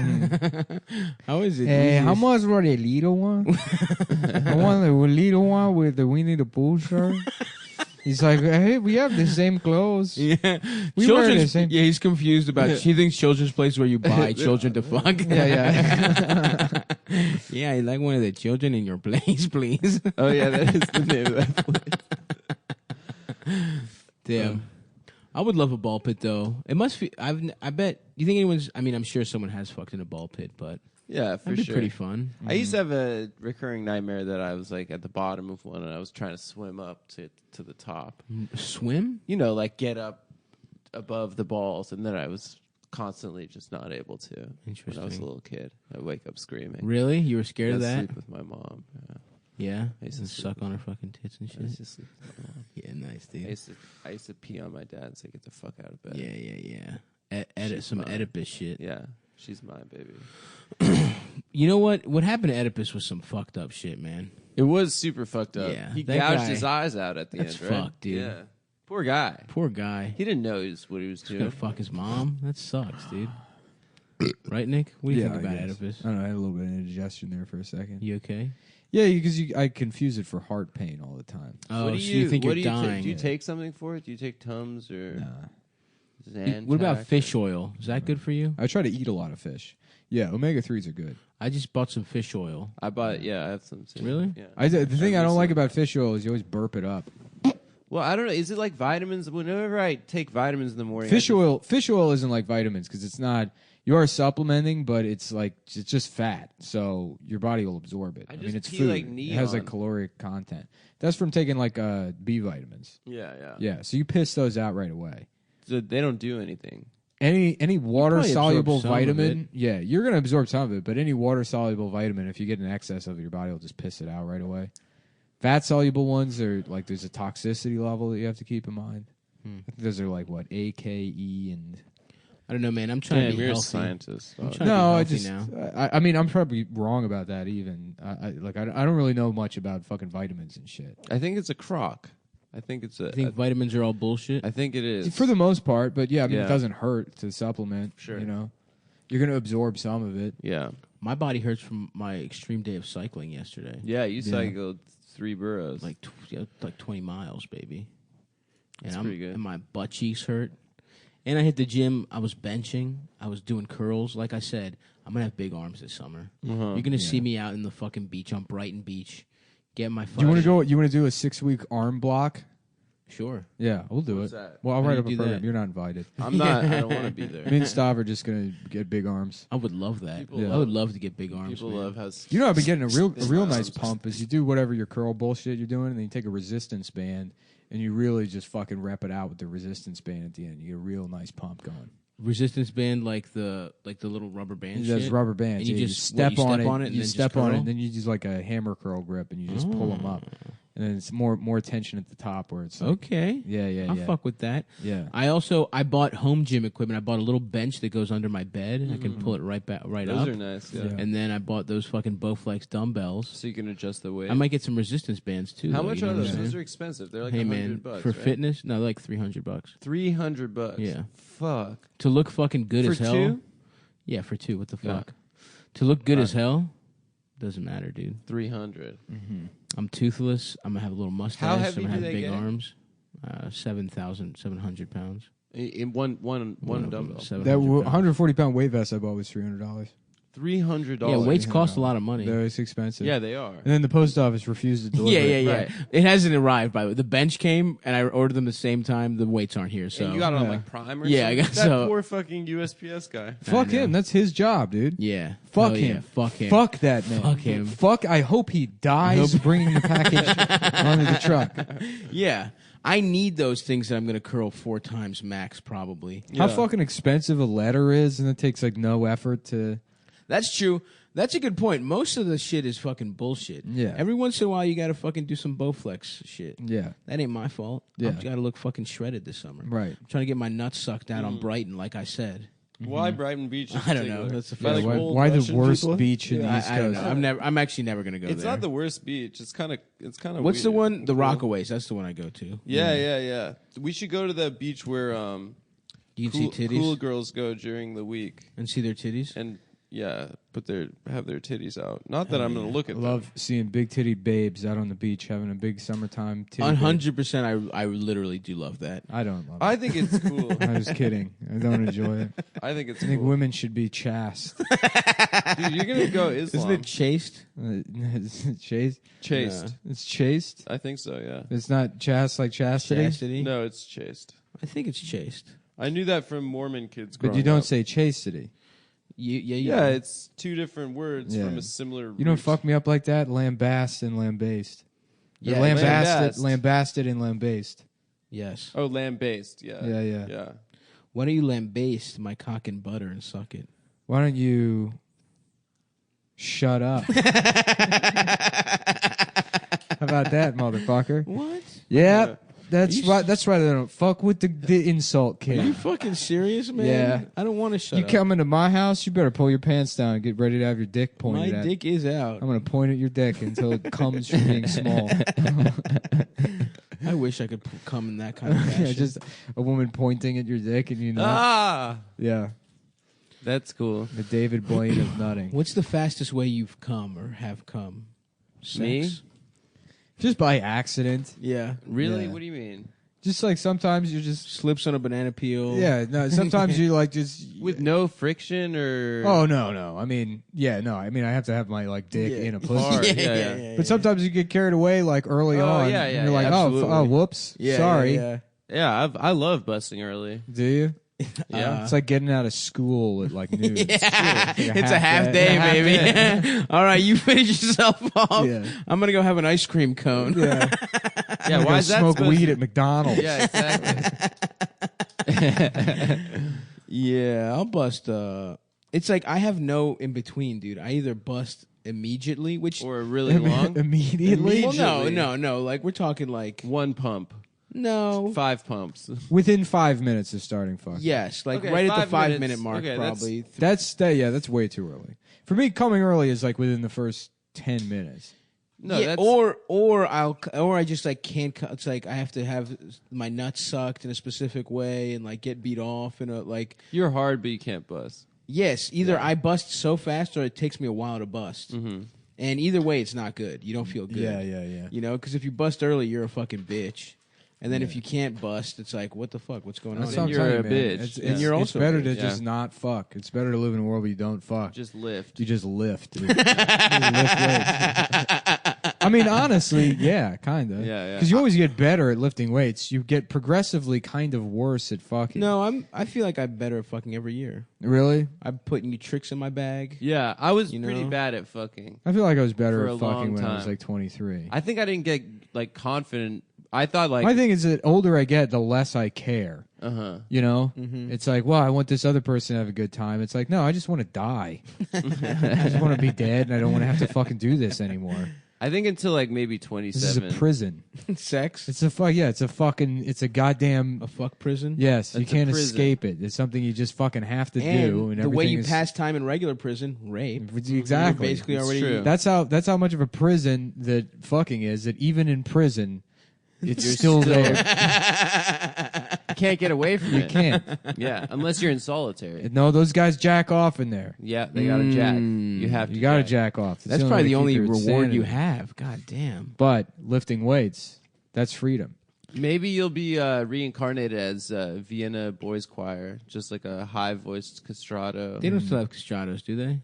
How is it? Hey, how easiest- much for the little one? I want the little one with the Winnie the Pooh shirt. He's like, hey, we have the same clothes. Yeah, We wear the children's. same- Yeah, he's confused about. He thinks children's place where you buy children to fuck. Yeah. Yeah, I like one of the children in your place, please. Oh yeah, that is the name of that place. Damn. I would love a ball pit though. It must be. I bet. You think anyone's? I mean, I'm sure someone has fucked in a ball pit, but Yeah, for that'd be sure. pretty fun. I used to have a recurring nightmare that I was like at the bottom of one and I was trying to swim up to the top. Swim? You know, like get up above the balls, and then I was constantly just not able to. When I was Interesting. a little kid, I'd wake up screaming. Really? You were scared of I'd that? sleep with my mom. Yeah. Yeah. I used to And sleep suck on her fucking tits and I shit. used to sleep with my mom. Yeah, nice, I dude. used to pee on my dad and say, "Get the fuck out of bed." Yeah. Edit She's some mine. Oedipus shit. Yeah, she's my baby. You know what? What happened to Oedipus was some fucked up shit, man. It was super fucked up. Yeah, He that gouged guy- his eyes out at the that's end, right? fucked, dude. Yeah. Poor guy. Poor guy. He didn't know what he was He's gonna doing. fuck his mom. That sucks, dude. Right, Nick? What do you think about Oedipus? I don't know. I had a little bit of indigestion there for a second. You okay? Yeah, because I confuse it for heart pain all the time. Oh, What do so you think what you're do you dying? do you take something for it? Do you take Tums or Nah. Zantac? What about or- fish oil? Is that good for you? I try to eat a lot of fish. Yeah, omega-3s are good. I just bought some fish oil. I bought. Yeah, I have some too. Really? Yeah. The thing I don't like recently- about fish oil is you always burp it up. Well, I don't know. Is it like vitamins? Whenever I take vitamins in the morning, Fish oil isn't like vitamins because it's not. You are supplementing, but it's just fat, so your body will absorb it. I I just mean, it's pee food. like It has like neon. caloric content. That's from taking like B vitamins. Yeah. Yeah, so you piss those out right away. So they don't do anything. Any water soluble absorb some of vitamin, yeah, you're gonna absorb some of it. But any water soluble vitamin, if you get an excess of it, your body will just piss it out right away. Fat soluble ones are like there's a toxicity level that you have to keep in mind. I think those are like what A, K, E, and I don't know, man. I'm trying to be you're a healthy. scientist. I'm dog. trying to no, be I healthy just now. I mean I'm probably wrong about that. Even I don't really know much about fucking vitamins and shit. I think it's a crock. I think it's a. I think vitamins are all bullshit. I think it is For the most part, but yeah, I mean Yeah. it doesn't hurt to supplement. Sure. You know, you're gonna absorb some of it. Yeah. My body hurts from my extreme day of cycling yesterday. Yeah. You Yeah. cycled 3 boroughs. Like 20 miles, baby. That's And pretty good. And my butt cheeks hurt. And I hit the gym. I was benching. I was doing curls. Like I said, I'm gonna have big arms this summer. Uh-huh. You're gonna Yeah. see me out in the fucking beach on Brighton Beach. Get my. Do you want to go? You want to do a 6-week arm block? Sure. Yeah, we'll do What's it. that? Well, I'll How write do up you a do program. that? You're not invited. I'm not. I don't want to be there. Me and Stav are just gonna get big arms. I would love that. People Yeah. I would love to get big arms. People man. love how. You know, I've been getting a real nice arms. pump. Is you do whatever your curl bullshit you're doing, and then you take a resistance band and you really just fucking rep it out with the resistance band at the end. You get a real nice pump going. resistance band, like the little rubber band. There's shit? rubber bands. And you yeah, just step what, you on step it. on it and You then step just on it, curl? and then you use like a hammer curl grip, and you just pull them up. and then it's more tension at the top where it's like, Okay. yeah. I'll fuck with that. Yeah. I bought home gym equipment. I bought a little bench that goes under my bed, and I can pull it right up. Those are nice. Yeah. Yeah. And then I bought those fucking Bowflex dumbbells. So you can adjust the weight. I might get some resistance bands too. How though, much you know are what I'm those? saying? Those are expensive. They're like Hey $100 man, bucks, for right? fitness, no, like $300. $300. Yeah. Fuck. To look fucking good For as hell. two? Yeah, for two. What the Yeah. fuck? To look good Right. as hell doesn't matter, dude. 300. I'm toothless. I'm gonna have a little mustache. How heavy I'm gonna do have they big get? arms. 7,700 pounds. In one of them, dumbbell. 700 That pounds. 140-pound weight vest I bought was $300. $300. Yeah, weights cost a lot of money. They're expensive. Yeah, they are. And then the post office refused to deliver. Yeah. Right. It hasn't arrived, by the way. The bench came, and I ordered them the same time. The weights aren't here, so And you got it on Yeah. like Prime or Yeah, I something? guess that so. poor fucking USPS guy. Fuck I know. him. That's his job, dude. yeah. Fuck Hell him. Yeah. Fuck him. Fuck that man. Fuck him. Fuck. I hope he dies bringing the package onto the truck. Yeah. I need those things that I'm going to curl 4 times max, probably. How Yeah. fucking expensive a letter is, and it takes like no effort to. That's true. That's a good point. Most of the shit is fucking bullshit. Yeah. Every once in a while, you got to fucking do some Bowflex shit. Yeah. That ain't my fault. Yeah. I've got to look fucking shredded this summer. Right. I'm trying to get my nuts sucked out on Brighton, like I said. Why Brighton Beach? In I don't know. particular? That's a By, fair like, point. old Why the Russian worst people? beach in the East I don't Coast? know. I'm actually never going to go It's there. not the worst beach. It's kind of. What's the one? The Cool. Rockaways. That's the one I go to. Yeah. We should go to the beach where You can see titties cool girls go during the week, and see their titties. and have their titties out. Not that I'm going to look I at them. love seeing big titty babes out on the beach having a big summertime titty. babe. 100%. I literally do love that. I don't love it. I think it's cool. I was kidding. I don't enjoy it. I think it's I think cool. women should be chaste. Dude, you're going to go Islam. Isn't it chaste? Is it chaste? Chaste. It's chaste. I think so, yeah. It's not chaste like chastity. Chastity? No, it's chaste. I think it's chaste. I knew that from Mormon kids But growing you don't up. say chastity. Yeah, it's two different words Yeah. from a similar You don't root. fuck me up like that. Lambast and lambased. Yeah, lambasted, lambast. lambasted and lambased. Yes. Oh, lamb-based, yeah. Yeah. Why don't you lambaste my cock and butter and suck it? Why don't you shut up? How about that, motherfucker? What? Yeah, Yeah. that's You right. That's right. I don't fuck with the insult Are you kid. fucking serious, man? Yeah. I don't want to shut You up. come into my house, you better pull your pants down and get ready to have your dick My pointed at. dick is out. I'm gonna point at your dick until it comes from being small. I wish I could come in that kind of fashion. Yeah, just a woman pointing at your dick, and you know, Ah! yeah, That's cool. the David Blaine of nutting. What's the fastest way you've come or have come? Sex? Me? Just by accident. Yeah. Really? Yeah. What do you mean? Just like sometimes you're just Slips on a banana peel. yeah. No, sometimes you like just With no friction or... Oh no. I mean, yeah, no. I mean, I have to have my like dick Yeah. in a pussy. Hard. Yeah. Yeah. But sometimes you get carried away like early Oh, on. yeah, and yeah, you're like, yeah, oh, absolutely. whoops, Yeah, sorry. Yeah. Yeah, I love busting early. Do you? Yeah. It's like getting out of school at like noon. Yeah. It's like It's a half day, Half baby. All right, you finish yourself off. Yeah. I'm gonna go have an ice cream cone. Yeah. Yeah, Go why is that smoke supposed weed to- at McDonald's? Yeah, exactly. Yeah, I'll bust. It's like I have no in between, dude. I either bust immediately, which Or really long. Immediately. well, immediately. no. Like we're talking like One pump. no. 5 pumps. Within 5 minutes of starting fuck. Yes, like Okay, right at the 5 5 minute minutes. mark, Okay, probably. That's way too early. For me, coming early is like within the first 10 minutes. No, Yeah, that's... or I just like can't. It's like I have to have my nuts sucked in a specific way and like get beat off and like You're hard, but you can't bust. yes. Either I bust so fast or it takes me a while to bust. Mm-hmm. And either way, it's not good. You don't feel good. Yeah. You know, because if you bust early, you're a fucking bitch. And then if you can't bust, it's like, what the fuck? What's going That's on? what I'm You're telling a you, man. bitch. It's, And it's- you're it's also a better bitch. to Yeah. just not fuck. It's better to live in a world where you don't fuck. Just lift. You just lift. Dude. You lift weights. I mean, honestly, yeah, kind of. Yeah. Because you always get better at lifting weights. You get progressively kind of worse at fucking. No, I feel like I'm better at fucking every year. Really? I'm putting you tricks in my bag. Yeah, I was You pretty know? bad at fucking. I feel like I was better For at a fucking long when I was time. like 23. I think I didn't get like confident. I thought like My thing is that older I get, the less I care. uh-huh. You know? Mm-hmm. It's like, well, I want this other person to have a good time. It's like, no, I just want to die. I just want to be dead, and I don't want to have to fucking do this anymore. I think until like maybe This 27. is a prison. Sex? It's a it's a goddamn. A fuck prison? Yes, you That's a can't prison. escape it. It's something you just fucking have to And do. And the way everything you is, pass time in regular prison, rape. Exactly. You're basically It's already. true. That's how much of a prison that fucking is. That even in prison, it's You're still still- there. You can't get away from You it. can't. Yeah, unless you're in solitary. No, those guys jack off in there. Yeah, they got to jack. You have to. You got to jack off. It's That's probably way the to only keep your reward you sanity. have. God damn. But lifting weights, that's freedom. Maybe you'll be reincarnated as Vienna Boys Choir, just like a high-voiced castrato. They don't still have castratos, do they?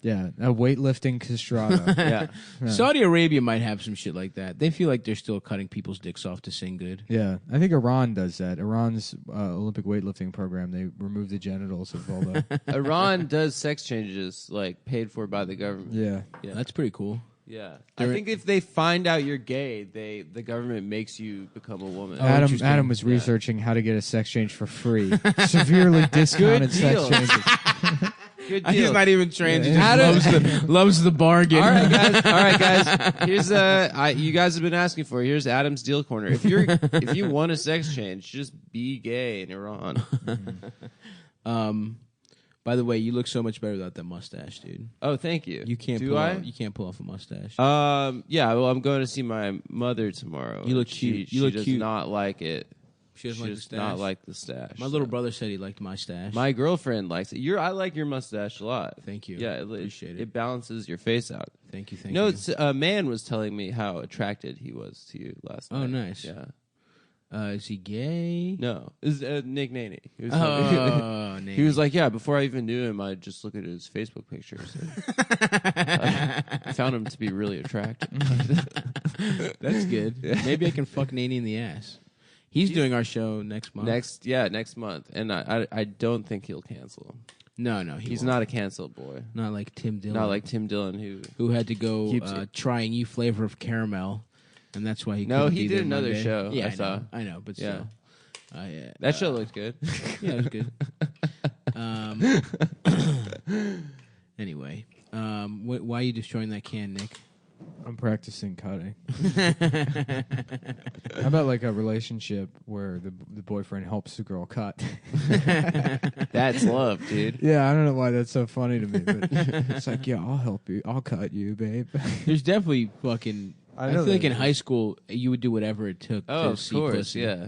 Yeah, a weightlifting castrato. Yeah. Saudi Arabia might have some shit like that. They feel like they're still cutting people's dicks off to sing good. Yeah, I think Iran does that. Iran's Olympic weightlifting program, they remove the genitals of all the... Iran does sex changes, like, paid for by the government. Yeah. Yeah. That's pretty cool. Yeah. I think if they find out you're gay, the government makes you become a woman. Oh, Adam interesting. was Yeah. researching how to get a sex change for free. Severely discounted sex deal. changes. Good deal. He's not even trained. He Adam- just loves the bargain. All right, guys. Here's you guys have been asking for. Here's Adam's deal corner. If you want a sex change, just be gay in Iran. By the way, you look so much better without that mustache, dude. Oh, thank you. You can't. Do pull I? Off, you can't pull off a mustache. Yeah. Well, I'm going to see my mother tomorrow. You look She- cute. You she look does cute. not like it. She doesn't She like the does stash. not like the stash. My little brother said he liked my stash. My girlfriend likes it. I like your mustache a lot. Thank you. Yeah, Appreciate it. It balances your face out. Thank you. Thank No, you. it's, a man was telling me how attracted he was to you last night. Oh, nice. Yeah. Is he gay? No, it was Nick Naney. He was telling me- Oh, He was like, yeah, before I even knew him, I'd just look at his Facebook pictures. I found him to be really attractive. That's good. Maybe I can fuck Naney in the ass. He's doing our show next month. Next month. And I don't think he'll cancel. No, He's won't. not a cancel boy. Not like Tim Dillon. Not like Tim Dillon, who had to go Keeps it. try a new flavor of caramel, and that's why he. No, couldn't he be did there another Monday. show, Yeah, I saw. I know, but Yeah. still, yeah, That show looked good. yeah, it was good. Anyway, why are you destroying that can, Nick? I'm practicing cutting. How about like a relationship where the boyfriend helps the girl cut? That's love, dude. Yeah, I don't know why that's so funny to me, but it's like, yeah, I'll help you. I'll cut you, babe. There's definitely fucking. I know feel like that. in high school you would do whatever it took Oh, to of see course, pussy. yeah.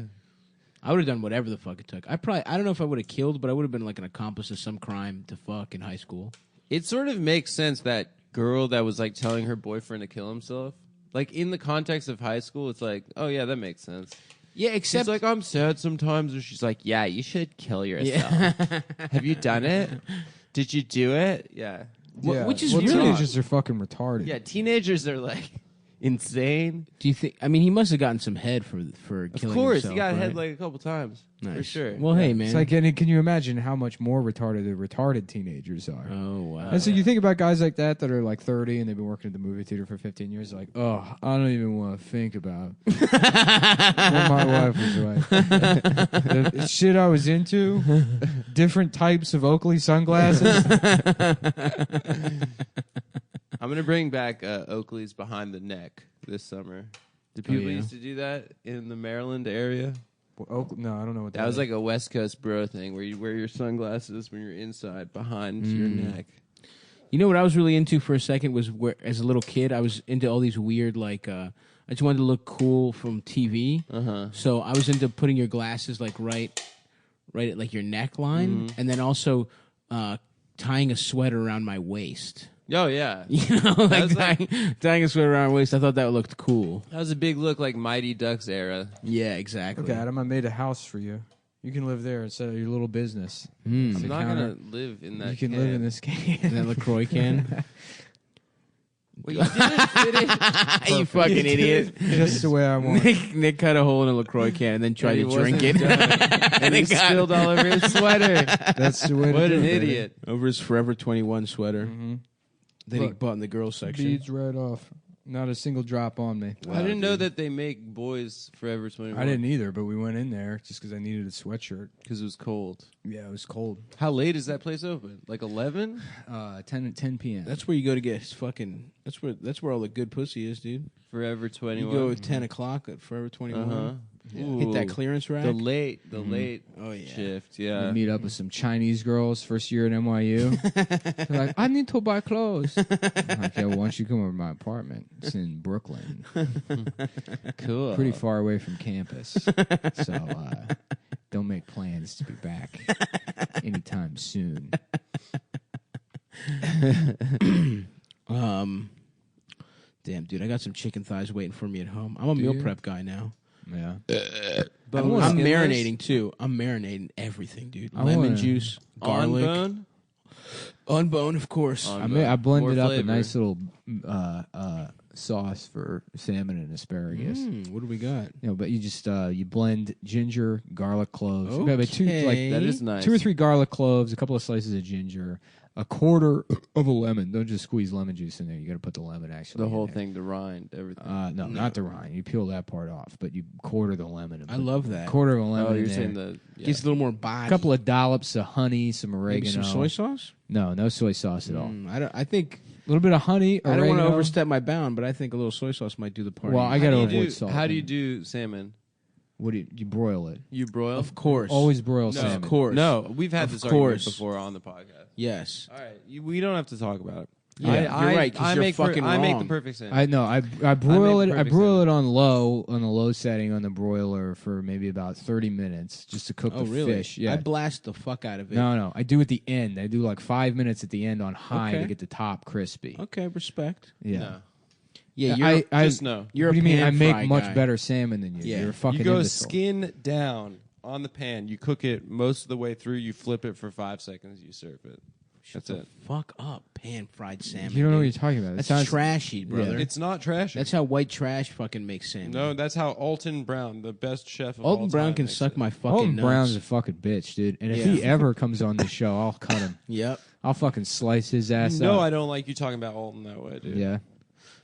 I would have done whatever the fuck it took. I don't know if I would have killed, but I would have been like an accomplice of some crime to fuck in high school. It sort of makes sense that girl that was like telling her boyfriend to kill himself. Like in the context of high school, it's like, oh yeah, that makes sense. Yeah, She's except like, I'm sad sometimes, or she's like, yeah, you should kill yourself. yeah. Have you done it? Did you do it? Yeah. Yeah. which is well, really- teenagers are fucking retarded. Yeah, teenagers are like insane. Do you think? I mean, he must have gotten some head for Of killing course, himself. he got right? head like a couple times. Nice. For sure. Well, hey man. It's like, can you imagine how much more retarded the retarded teenagers are? oh wow. And so you think about guys like that are like 30 and they've been working at the movie theater for 15 years. Like, oh, I don't even want to think about what my wife was like. The shit I was into, different types of Oakley sunglasses. I'm gonna bring back Oakley's behind the neck this summer. Did people yeah? used to do that in the Maryland area? No, I don't know what That was is. like a West Coast bro thing where you wear your sunglasses when you're inside behind your neck. You know what I was really into for a second was where, as a little kid, I was into all these weird like. I just wanted to look cool from TV. So I was into putting your glasses like right at like your neckline, and then also tying a sweater around my waist. Oh yeah, You know, like was like- tying a sweater around my waist. I thought that looked cool. that was a big look, like Mighty Ducks era. Yeah, exactly. Okay, Adam, I made a house for you. You can live there instead of your little business. Mm. I'm not counter. gonna live in that. You can can. live in this cave. That LaCroix can. Well, you didn't fit in. You fucking idiot. Just the way I want. Nick cut a hole in a LaCroix can and then tried And to he drink wasn't it. done. And he it got- spilled all over his sweater. That's the way to What do an it, baby. idiot! Over his Forever 21 sweater. Mhm. That he Look, bought in the girls section. Beads right off. Not a single drop on me. I didn't know that they make boys Forever 21. I didn't either, but we went in there just because I needed a sweatshirt. Because it was cold. Yeah, it was cold. How late is that place open? Like 11? 10 p.m. That's where you go to get fucking. That's where all the good pussy is, dude. Forever You 21. go at 10 o'clock at Forever 21. Uh-huh. Hit that clearance rack. The late Oh yeah. shift, We yeah. meet up with some Chinese girls first year at NYU. They're like, I need to buy clothes. I'm like, yeah, why don't you come over to my apartment? It's in Brooklyn. Cool. Pretty far away from campus. So don't make plans to be back anytime soon. Damn, dude, I got some chicken thighs waiting for me at home. I'm a meal prep guy now. Yeah. I'm Boneless, marinating too. I'm marinating everything, dude. I Lemon wanna- juice, On garlic, bone? on bone, of course. On I bone. blended More up a flavor. nice little sauce for salmon and asparagus. What do we got? You know, but you just you blend ginger, garlic cloves. You have Okay. That is nice. 2 or 3 garlic cloves, a couple of slices of ginger, a quarter of a lemon. Don't just squeeze lemon juice in there. You got to put the lemon actually. The in whole there. thing, the rind, everything. No, not the rind. You peel that part off, but you quarter the lemon. And I put love that. quarter of a lemon. Oh, in you're there. saying the... Yeah. Gives a little more body. A couple of dollops of honey, some oregano. Maybe some soy sauce. No soy sauce at all. I think A little bit of honey. I don't want to oregano. overstep my bound, but I think a little soy sauce might do the party. Well, I gotta How do you avoid do- salt. How do you do salmon? What do you broil it? You broil? of course, Always broil No. salmon. of course, No, we've had Of this argument course. before on the podcast. yes. All right, we don't have to talk about it. Yeah, you're right, 'cause you're fucking I make the wrong. perfect salmon. I know. I broil made it. I perfect broil salmon. it on the low setting on the broiler for maybe about 30 minutes just to cook Oh, the really? fish. Yeah. I blast the fuck out of it. No. I do at the end. I do like 5 minutes at the end on high Okay. to get the top crispy. Okay, respect. Yeah. No. Yeah, I Just no. you're what do a you mean? I pan make fry much guy. better salmon than you. Yeah. You're a fucking You go imbecile. skin down on the pan. You cook it most of the way through. You flip it for 5 seconds. You serve it. That's it. Fuck up, pan fried salmon. You don't know what dude. you're talking about. It That's sounds- trashy, brother. It's not trash. That's how white trash fucking makes salmon. No, that's how Alton Brown, the best chef of all Alton Brown time, can makes suck it. my fucking Alton nuts. Brown's a fucking bitch, dude. And if Yeah. he ever comes on this show, I'll cut him. Yep. I'll fucking slice his ass No, up. I don't like you talking about Alton that way, dude. Yeah.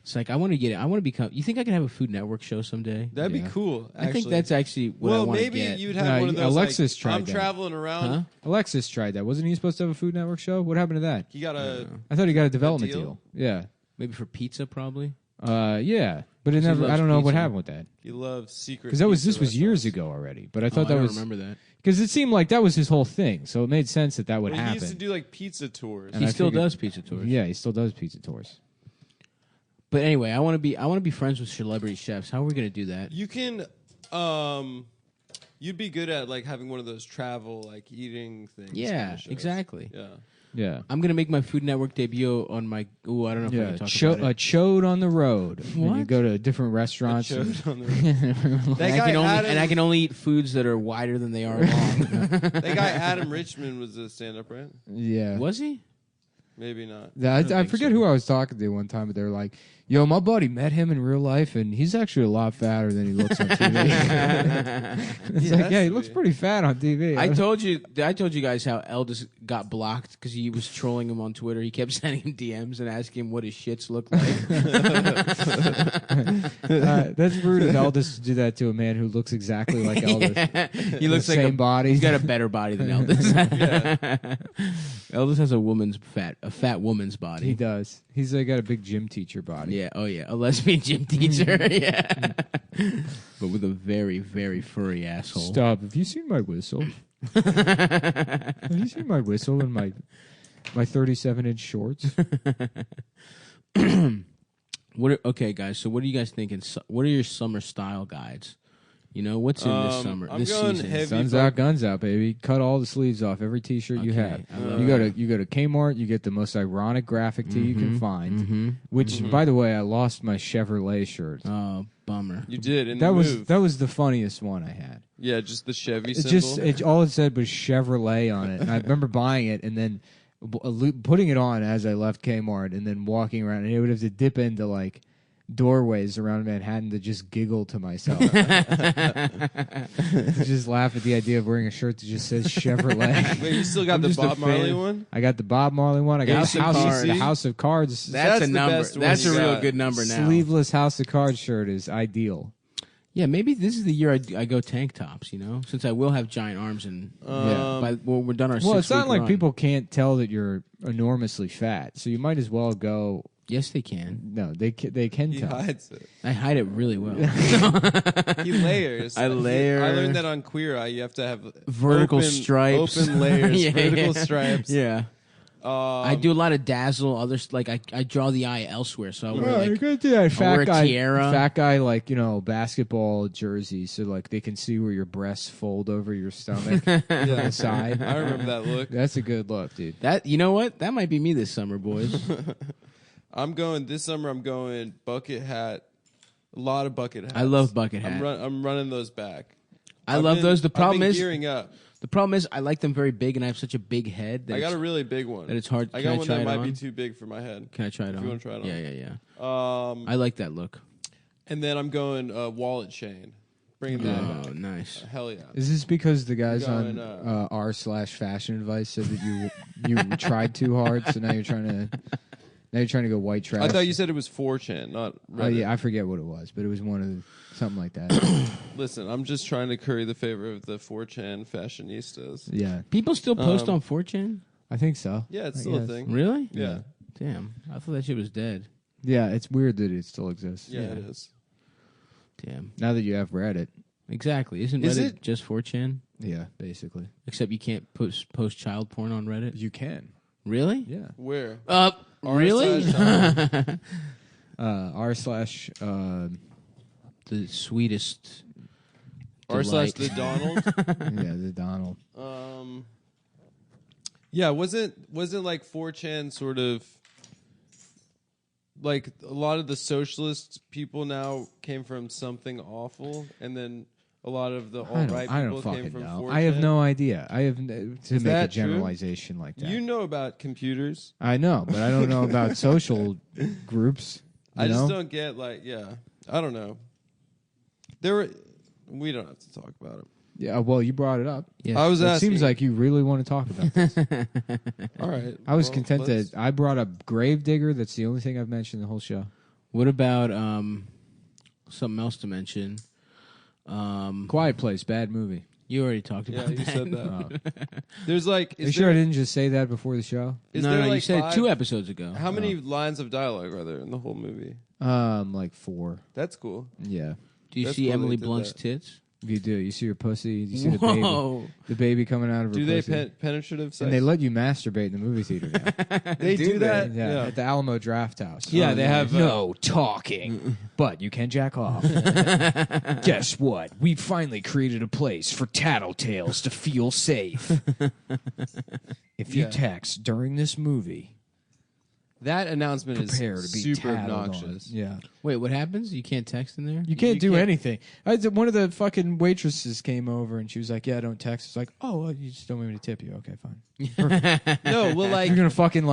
It's like I want to get it. I want to become. You think I can have a Food Network show someday? That'd Yeah. be cool. I think actually. that's actually what I well, want to maybe get. you'd have No, one of those. Alexis like, tried I'm that. traveling around. Huh? Alexis tried that. Wasn't he supposed to have a Food Network show? What happened to that? He got a. I thought he got a development deal? deal. Yeah. Maybe for pizza, probably. Yeah. But it He never. I loves don't know what pizza. happened with that. He loves secret. Because this pizza was years restaurants. ago already. But I thought I that don't was remember that. because it seemed like that was his whole thing. So it made sense that that would Well, he happen. used to do like pizza tours. And He I still figured- does pizza tours. Yeah, he still does pizza tours. But anyway, I want to be friends with celebrity chefs. How are we going to do that? You can, you'd be good at like having one of those travel like eating things. Yeah, kinda shows. exactly. Yeah. Yeah. I'm going to make my Food Network debut on my. Ooh, I don't know if I Yeah, can talk a about it. chode on the road. When you What? go to different restaurants. Showed on the- And that I guy can only Adam, and I can only eat foods that are wider than they are long. that guy Adam Richmond was a stand-up, right? Yeah. Was he? Maybe not. Yeah, don't I think forget so. who I was talking to one time, but they were like, "Yo, my buddy met him in real life, and he's actually a lot fatter than he looks on TV." It's Yeah, like, that's yeah, he looks sweet. pretty fat on TV. I told you guys how Eldest got blocked because he was trolling him on Twitter. He kept sending him DMs and asking him what his shits look like. That's rude of Eldest to do that to a man who looks exactly like Eldest. Yeah. He looks the like same body. He's got a better body than Eldest. Eldest has a fat woman's He body. does. He's got a big gym teacher body. Yeah. Oh yeah. A lesbian gym teacher. Yeah. But with a very very furry asshole. Stop. Have you seen my whistle? Have you seen my whistle and my 37-inch shorts? Okay, guys. So what are you guys thinking? What are your summer style guides? You know what's in this summer? I'm this going season. heavy. Suns out, guns out, baby. Cut all the sleeves off every T-shirt you Okay, have. I love You go to Kmart. You get the most ironic graphic tee you can find. Mm-hmm. Which, by the way, I lost my Chevrolet shirt. Oh, bummer. You did in That the was move. that was the funniest one I had. Yeah, just the Chevy It symbol. all it said was Chevrolet on it, and I remember buying it and then putting it on as I left Kmart, and then walking around, and it would have to dip into like doorways around Manhattan to just giggle to myself. To just laugh at the idea of wearing a shirt that just says Chevrolet. Wait, you still got the Bob Marley one? I got the Bob Marley one. I got the House of Cards. That's a the number. best one That's a you real got. good number now. Sleeveless House of Cards shirt is ideal. Yeah, maybe this is the year I go tank tops, since I will have giant arms and we're done our 6 Well, it's not like run. people can't tell that you're enormously fat, so you might as well go. Yes, they can. No, they can He tell. hides it. I hide it really well. He layers. I layer. I learned that on Queer Eye. You have to have Vertical open, stripes. open layers, Yeah, vertical yeah. stripes. Yeah. I do a lot of dazzle. Others like I draw the eye elsewhere, so I wear You're like gonna do that wear a tiara. fat guy like basketball jersey, so like they can see where your breasts fold over your stomach on the side. I remember that look. That's a good look, dude. that. You know what? That might be me this summer, boys. This summer. I'm going bucket hat. A lot of bucket hats. I love bucket hat. I'm running those back. I love those. The problem I've been is gearing up. the problem is I like them very big, and I have such a big head that I got a really big one. that it's hard. I Can got one try that it might on? be too big for my head. Can I try it on? you wanna try it on. Yeah. I I like that look. And then I'm going wallet chain. Bringing that Oh, back. nice. Hell yeah. Is this because the guys Going, on r/fashion advice said that you tried too hard, so now you're trying to go white trash? I thought you said it was 4chan, not Reddit. Oh yeah, I forget what it was, but it was one of something like that. Listen, I'm just trying to curry the favor of the 4chan fashionistas. Yeah, People still post on 4chan? I think so. Yeah, it's I still a guess. thing. Really? Yeah. Damn. I thought that shit was dead. Yeah, it's weird that it still exists. Yeah, it is. Damn. Now that you have Reddit. Exactly. Isn't Is Reddit it- just 4chan? Yeah, basically. Except you can't post child porn on Reddit? You can. Really? Yeah. Where? Really? r/. r/ The sweetest. r/ delight. the Donald. yeah, the Donald. Yeah, wasn't like 4chan sort of like a lot of the socialist people now came from something awful, and then a lot of the alt-right I people don't came fucking from know. 4chan? I have no idea. I have to make a that true? generalization like that. You know about computers. I know, but I don't know about social groups. I you just know? don't get I don't know. We don't have to talk about it. Yeah, well, you brought it up. Yes. I was It asking. seems like you really want to talk about this. All right. I was well, content let's- that I brought up Gravedigger. That's the only thing I've mentioned the whole show. What about something else to mention? Quiet Place, bad movie. You already talked Yeah, about you that. said that. Oh. There's like. Are you sure I didn't just say that before the show? Is No, there no, like you said five- 2 episodes ago. How many lines of dialogue are there in the whole movie? Like 4. That's cool. Yeah. Do you That's see cool Emily they did Blunt's that. tits? You do. You see her pussy. You see the baby. Whoa. The baby coming out of her Do they pussy. penetrative sex? And they let you masturbate in the movie theater now. They do that. Yeah, at the Alamo Draft House. Yeah, they have, no talking, but you can jack off. Guess what? We finally created a place for tattletales to feel safe. If you Yeah. text during this movie, That announcement prepare is to be super tattled on. obnoxious. Yeah, Wait, what happens? You can't text in there? you can't You do can't- anything. One of the fucking waitresses came over and she was like, "Yeah, don't text." It's like, "Oh, well, you just don't want me to tip you? Okay, fine." No, well, like You're gonna fucking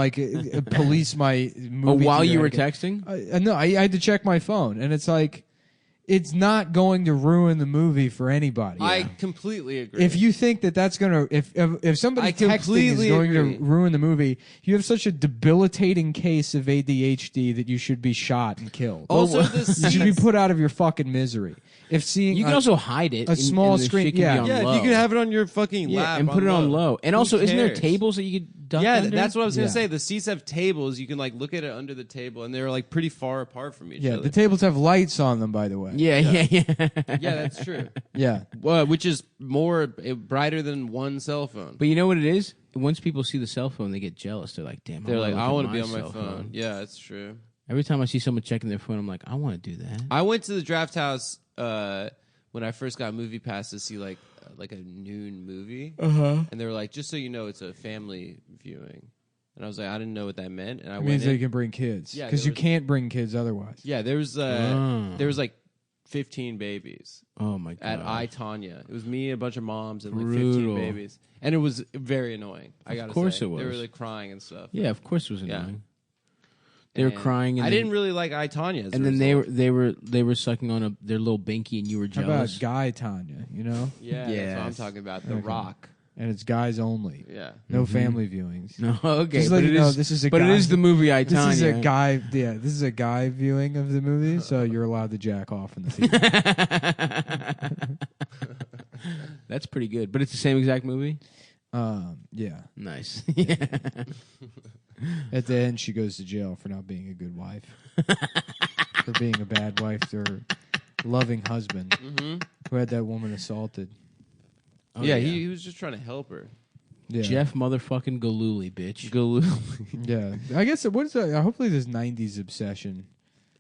police my movie while theater you were etiquette. texting? No, I had to check my phone, and it's like, it's not going to ruin the movie for anybody. I completely agree. If you think that that's gonna, if somebody I texting is completely going agree. to ruin the movie, you have such a debilitating case of ADHD that you should be shot and killed. Also, the you should be seats- put out of your fucking misery. If seeing You can also hide it. a small and the screen- shit can yeah. be on yeah, low. if you could have it on your fucking Yeah, lap and put it on low. And Who also, isn't there cares? tables that you could duck Yeah, under? that's what I was gonna Yeah. say. The seats have tables. You can look at it under the table, and they're pretty far apart from each yeah, other. the tables have lights on them, by the way. Yeah. yeah, that's true. Yeah. Which is more brighter than one cell phone. But you know what it is? Once people see the cell phone, they get jealous. They're like, damn, They're like, I want want to be on my phone. Yeah, that's true. Every time I see someone checking their phone, I'm like, I want to do that. I went to the draft house when I first got Movie Pass to see like a noon movie, and they were like, just so you know, it's a family viewing. And I was like, I didn't know what that meant, and I It went means in. they can bring kids. Yeah, Because there you was- can't bring kids otherwise. Yeah, there was like 15 babies Oh my god! at I Tanya. It was me, a bunch of moms, and like Brutal. 15 babies, and it was very annoying. I gotta course say, it was. They were crying and stuff. Yeah, of course it was Yeah. annoying. They were crying. And I then, didn't really like I, Tonya. And then they were sucking on their little binky, and you were How jealous. about Guy Tanya? You know, Yeah, Yes. that's what I'm talking about. The Okay. Rock. and it's guys only. Yeah. No family viewings. No, okay, Just but let you it know, is. this is a But guy, it is the movie I, This is a Tonya. guy. Yeah, this is a guy viewing of the movie, so you're allowed to jack off in the theater. That's pretty good, but it's the same exact movie. Yeah. Nice. Yeah. At the end, she goes to jail for not being a good wife, for being a bad wife to her loving husband who had that woman assaulted. Oh, yeah, he was just trying to help her. Yeah. Jeff motherfucking Galooly, bitch. Yeah, I guess what is that? Hopefully, this '90s obsession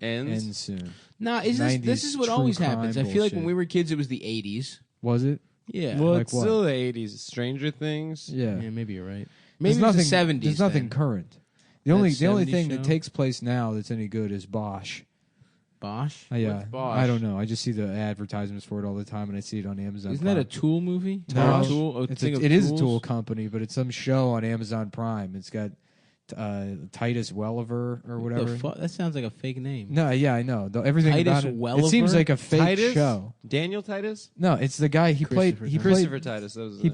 Ends. ends soon. Nah, is this is what true always crime happens. I feel like when bullshit. we were kids, it was the '80s. Was it? Yeah. Well, Like it's what? still the 80s. Stranger Things. Yeah. Yeah, maybe you're right. There's Maybe it's nothing. the '70s. There's nothing then. current. The only 70s thing show? that takes place now that's any good is Bosch. Bosch. Yeah, What's Bosch? I don't know. I just see the advertisements for it all the time, and I see it on Amazon. Isn't that a Prime. Tool movie? No, Or a Tool. it is a Tool company, but it's some show on Amazon Prime. It's got Titus Welliver or whatever. That sounds like a fake name. No, yeah, I know. Everything Titus about it. Welliver? It seems like a fake Titus? show. Daniel Titus? No, it's the guy he played. He Christopher played. Titus. That was He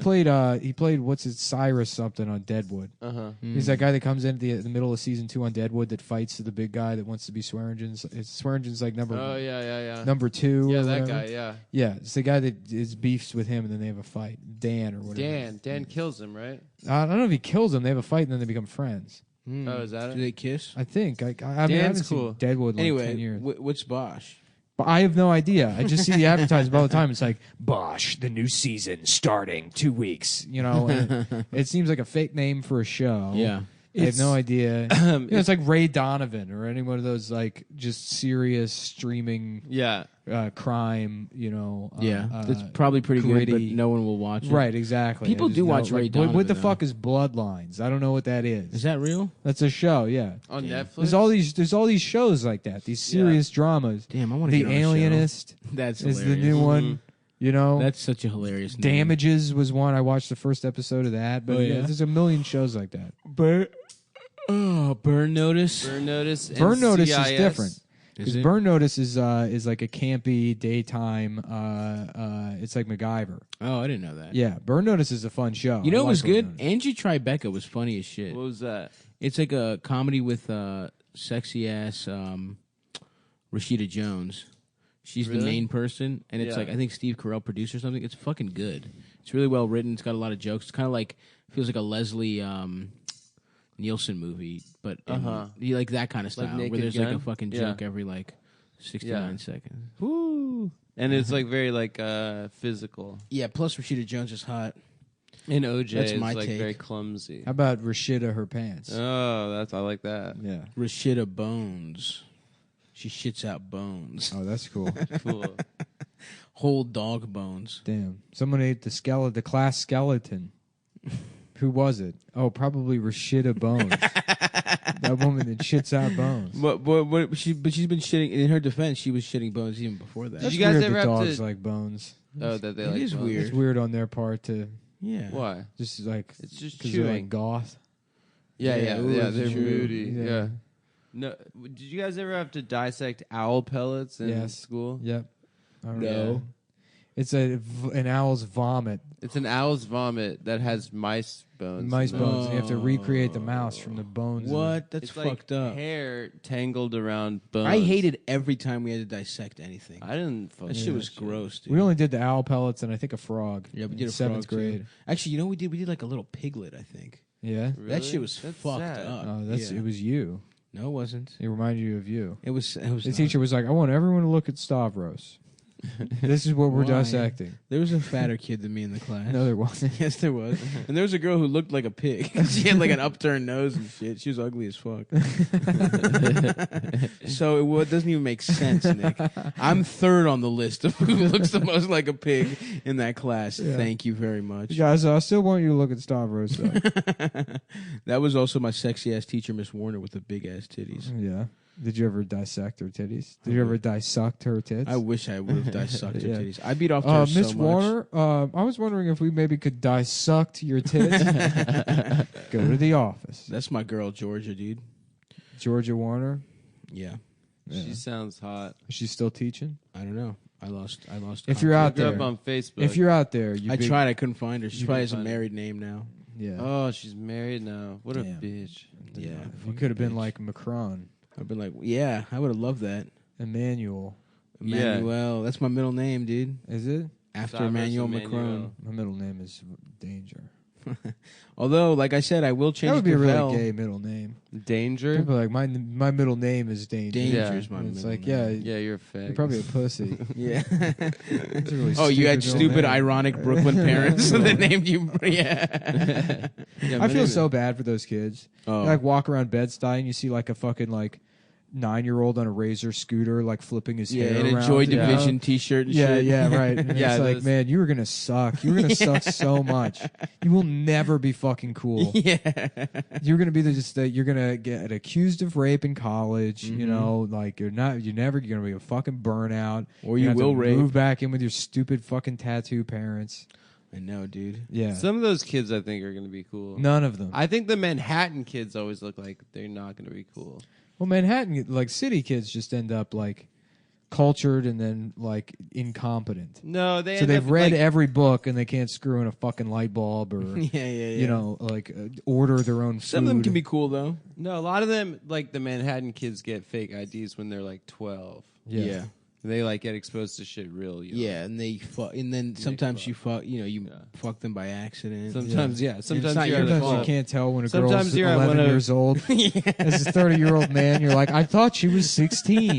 played what's it? Cyrus something on Deadwood. Uh-huh. He's that guy that comes in at the middle of season 2 on Deadwood that fights the big guy that wants to be Swearengen's. Swearengen's like number Oh, yeah. number 2. Yeah, or that whatever. guy, yeah. Yeah, it's the guy that is beefs with him, and then they have a fight. Dan or whatever. Dan kills him, right? I don't know if he kills him. They have a fight, and then they become friends. Oh, is that Do it? they kiss? I think. I mean, I Dan's haven't cool. seen Deadwood in like 10 Anyway, years. what's Bosch? But I have no idea. I just see the advertisement all the time. It's like, Bosch, the new season starting 2 weeks. You know, and it seems like a fake name for a show. Yeah. I have no idea. It's like Ray Donovan or any one of those like just serious streaming Yeah. crime. You know, That's probably pretty good, but gritty. no one will watch it. Right, exactly. People I just do know, watch Ray what the Donovan, fuck is Bloodlines? I don't know what that is. Is that real? That's a show. Yeah. On Netflix? There's all these shows like that. These serious dramas. Damn, I want to The get on a show. Alienist That's is hilarious. the new one. You know, That's such a hilarious name. Damages was one. I watched the first episode of that. But Oh, yeah? there's a million shows like that. Burn Notice. Burn Notice. And Burn Notice is CIS. different. Is Because it? Burn Notice is like a campy daytime. It's like MacGyver. Oh, I didn't know that. Yeah, Burn Notice is a fun show. You know I what was like Burn good? Notice. Angie Tribeca was funny as shit. What was that? It's like a comedy with sexy ass Rashida Jones. She's the Really? main person, and it's Yeah. like I think Steve Carell produced or something. It's fucking good. It's really well written. It's got a lot of jokes. It's kind of like feels like a Leslie Nielsen movie, but you like that kind of Like style where Naked there's like a Gun? fucking Yeah. joke every like 69 Yeah. seconds. Woo! And it's like very like physical. Yeah. Plus Rashida Jones is hot. And OJ That's is my like take. very clumsy. How about Rashida her pants? Oh, I like that. Yeah. Rashida Bones. She shits out bones. Oh, that's cool. Cool. Whole dog bones. Damn. Someone ate the class skeleton. Who was it? Oh, probably Rashida Bones. That woman that shits out bones. But she's been shitting. In her defense, she was shitting bones even before that. That's you guys weird ever that have dogs to- like bones. Oh, that they It like is bones. weird. It's weird on their part to Yeah. Why? just like It's just 'cause they're like chewing. goth. Yeah, Yeah, ooh, yeah, that's they're true. moody. Yeah. Yeah. No, did you guys ever have to dissect owl pellets in Yes. school? Yep. I don't No. know. It's an owl's vomit, It's an owl's vomit that has mice bones. mice in it. bones. And you have to recreate the mouse from the bones. What? That's It's fucked like up. hair tangled around bones. I hated every time we had to dissect anything. I didn't. That shit was gross, dude. We only did the owl pellets and I think a frog. Yeah, we in did a seventh frog, too. grade. Actually, you know what we did? We did like a little piglet. I think Yeah. Really? that shit was That's fucked sad. up. Oh, that's Yeah. it. Was you? No, it wasn't. It reminded you of you. It was. It was. The not. teacher was like, "I want everyone to look at Stavros. This is what we're Why? dissecting." There was a fatter kid than me in the class. No, there wasn't. Yes, there was. And there was a girl who looked like a pig. She had like an upturned nose and shit. She was ugly as fuck. So it doesn't even make sense, Nick. I'm third on the list of who looks the most like a pig in that class. Yeah. Thank you very much. Guys, I still want you to look at Stavros. Though. That was also my sexy ass teacher, Miss Warner, with the big ass titties. Yeah. Did you ever dissect her titties? Did you ever dissect her tits? I wish I would have dissected Yeah. her titties. I beat off to her so Miss much. Warner, I was wondering if we maybe could dissect your tits. Go to the office. That's my girl, Georgia, dude. Georgia Warner. Yeah. She sounds hot. Is she still teaching? I don't know. I lost. If you're out Look her there, up on Facebook. if you're out there, you I big- tried. I couldn't find her. She You probably can has a find her. married name now. Yeah. Oh, she's married now. What a Damn. bitch. Yeah. You could have been like Macron, I've been like, yeah, I would have loved that. Emmanuel. Yeah. Emmanuel. That's my middle name, dude. Is it? After Cyrus Emmanuel Emmanuel. Macron. My middle name is Danger. Although, like I said, I will change That would be it a to really Vel. gay middle name. Danger? People are like my middle name is Danger. Danger's Yeah. my And it's middle like, name. Yeah, you're a fag. you're probably a pussy. Yeah. It's a really Oh, you had middle stupid, name. ironic Brooklyn parents that named you. Yeah. I feel so bad for those kids. Oh. You, like walk around Bed-Stuy and you see like a fucking like 9-year-old on a Razor scooter like flipping his Yeah, hair and a around. Joy you know? Division T-shirt and Yeah, shit. yeah, right. And Yeah, it's like, those- man, you were gonna suck. You were gonna suck so much. You will never be fucking cool. Yeah. You're gonna be you're gonna get accused of rape in college. Mm-hmm. You know, like you're gonna be a fucking burnout. Or You're you gonna have will to rape. move back in with your stupid fucking tattoo parents. I know, dude. Yeah, Some of those kids I think are going to be cool. none of them. I think the Manhattan kids always look like they're not going to be cool. Well, Manhattan, like city kids, just end up like cultured and then like incompetent. No, they So end they've up, read like, every book and they can't screw in a fucking light bulb or Yeah, you know like order their own food. Some of them can be cool, though. No, a lot of them, like the Manhattan kids, get fake IDs when they're like 12. Yeah. They like get exposed to shit real young. Yeah, and and then sometimes you fuck, you Yeah. fuck them by accident. Sometimes, yeah. Sometimes not you're your at Sometimes you fault. can't tell when a Sometimes girl's you're at 11 one of- years old. As a 30-year-old man, you're like, I thought she was 16.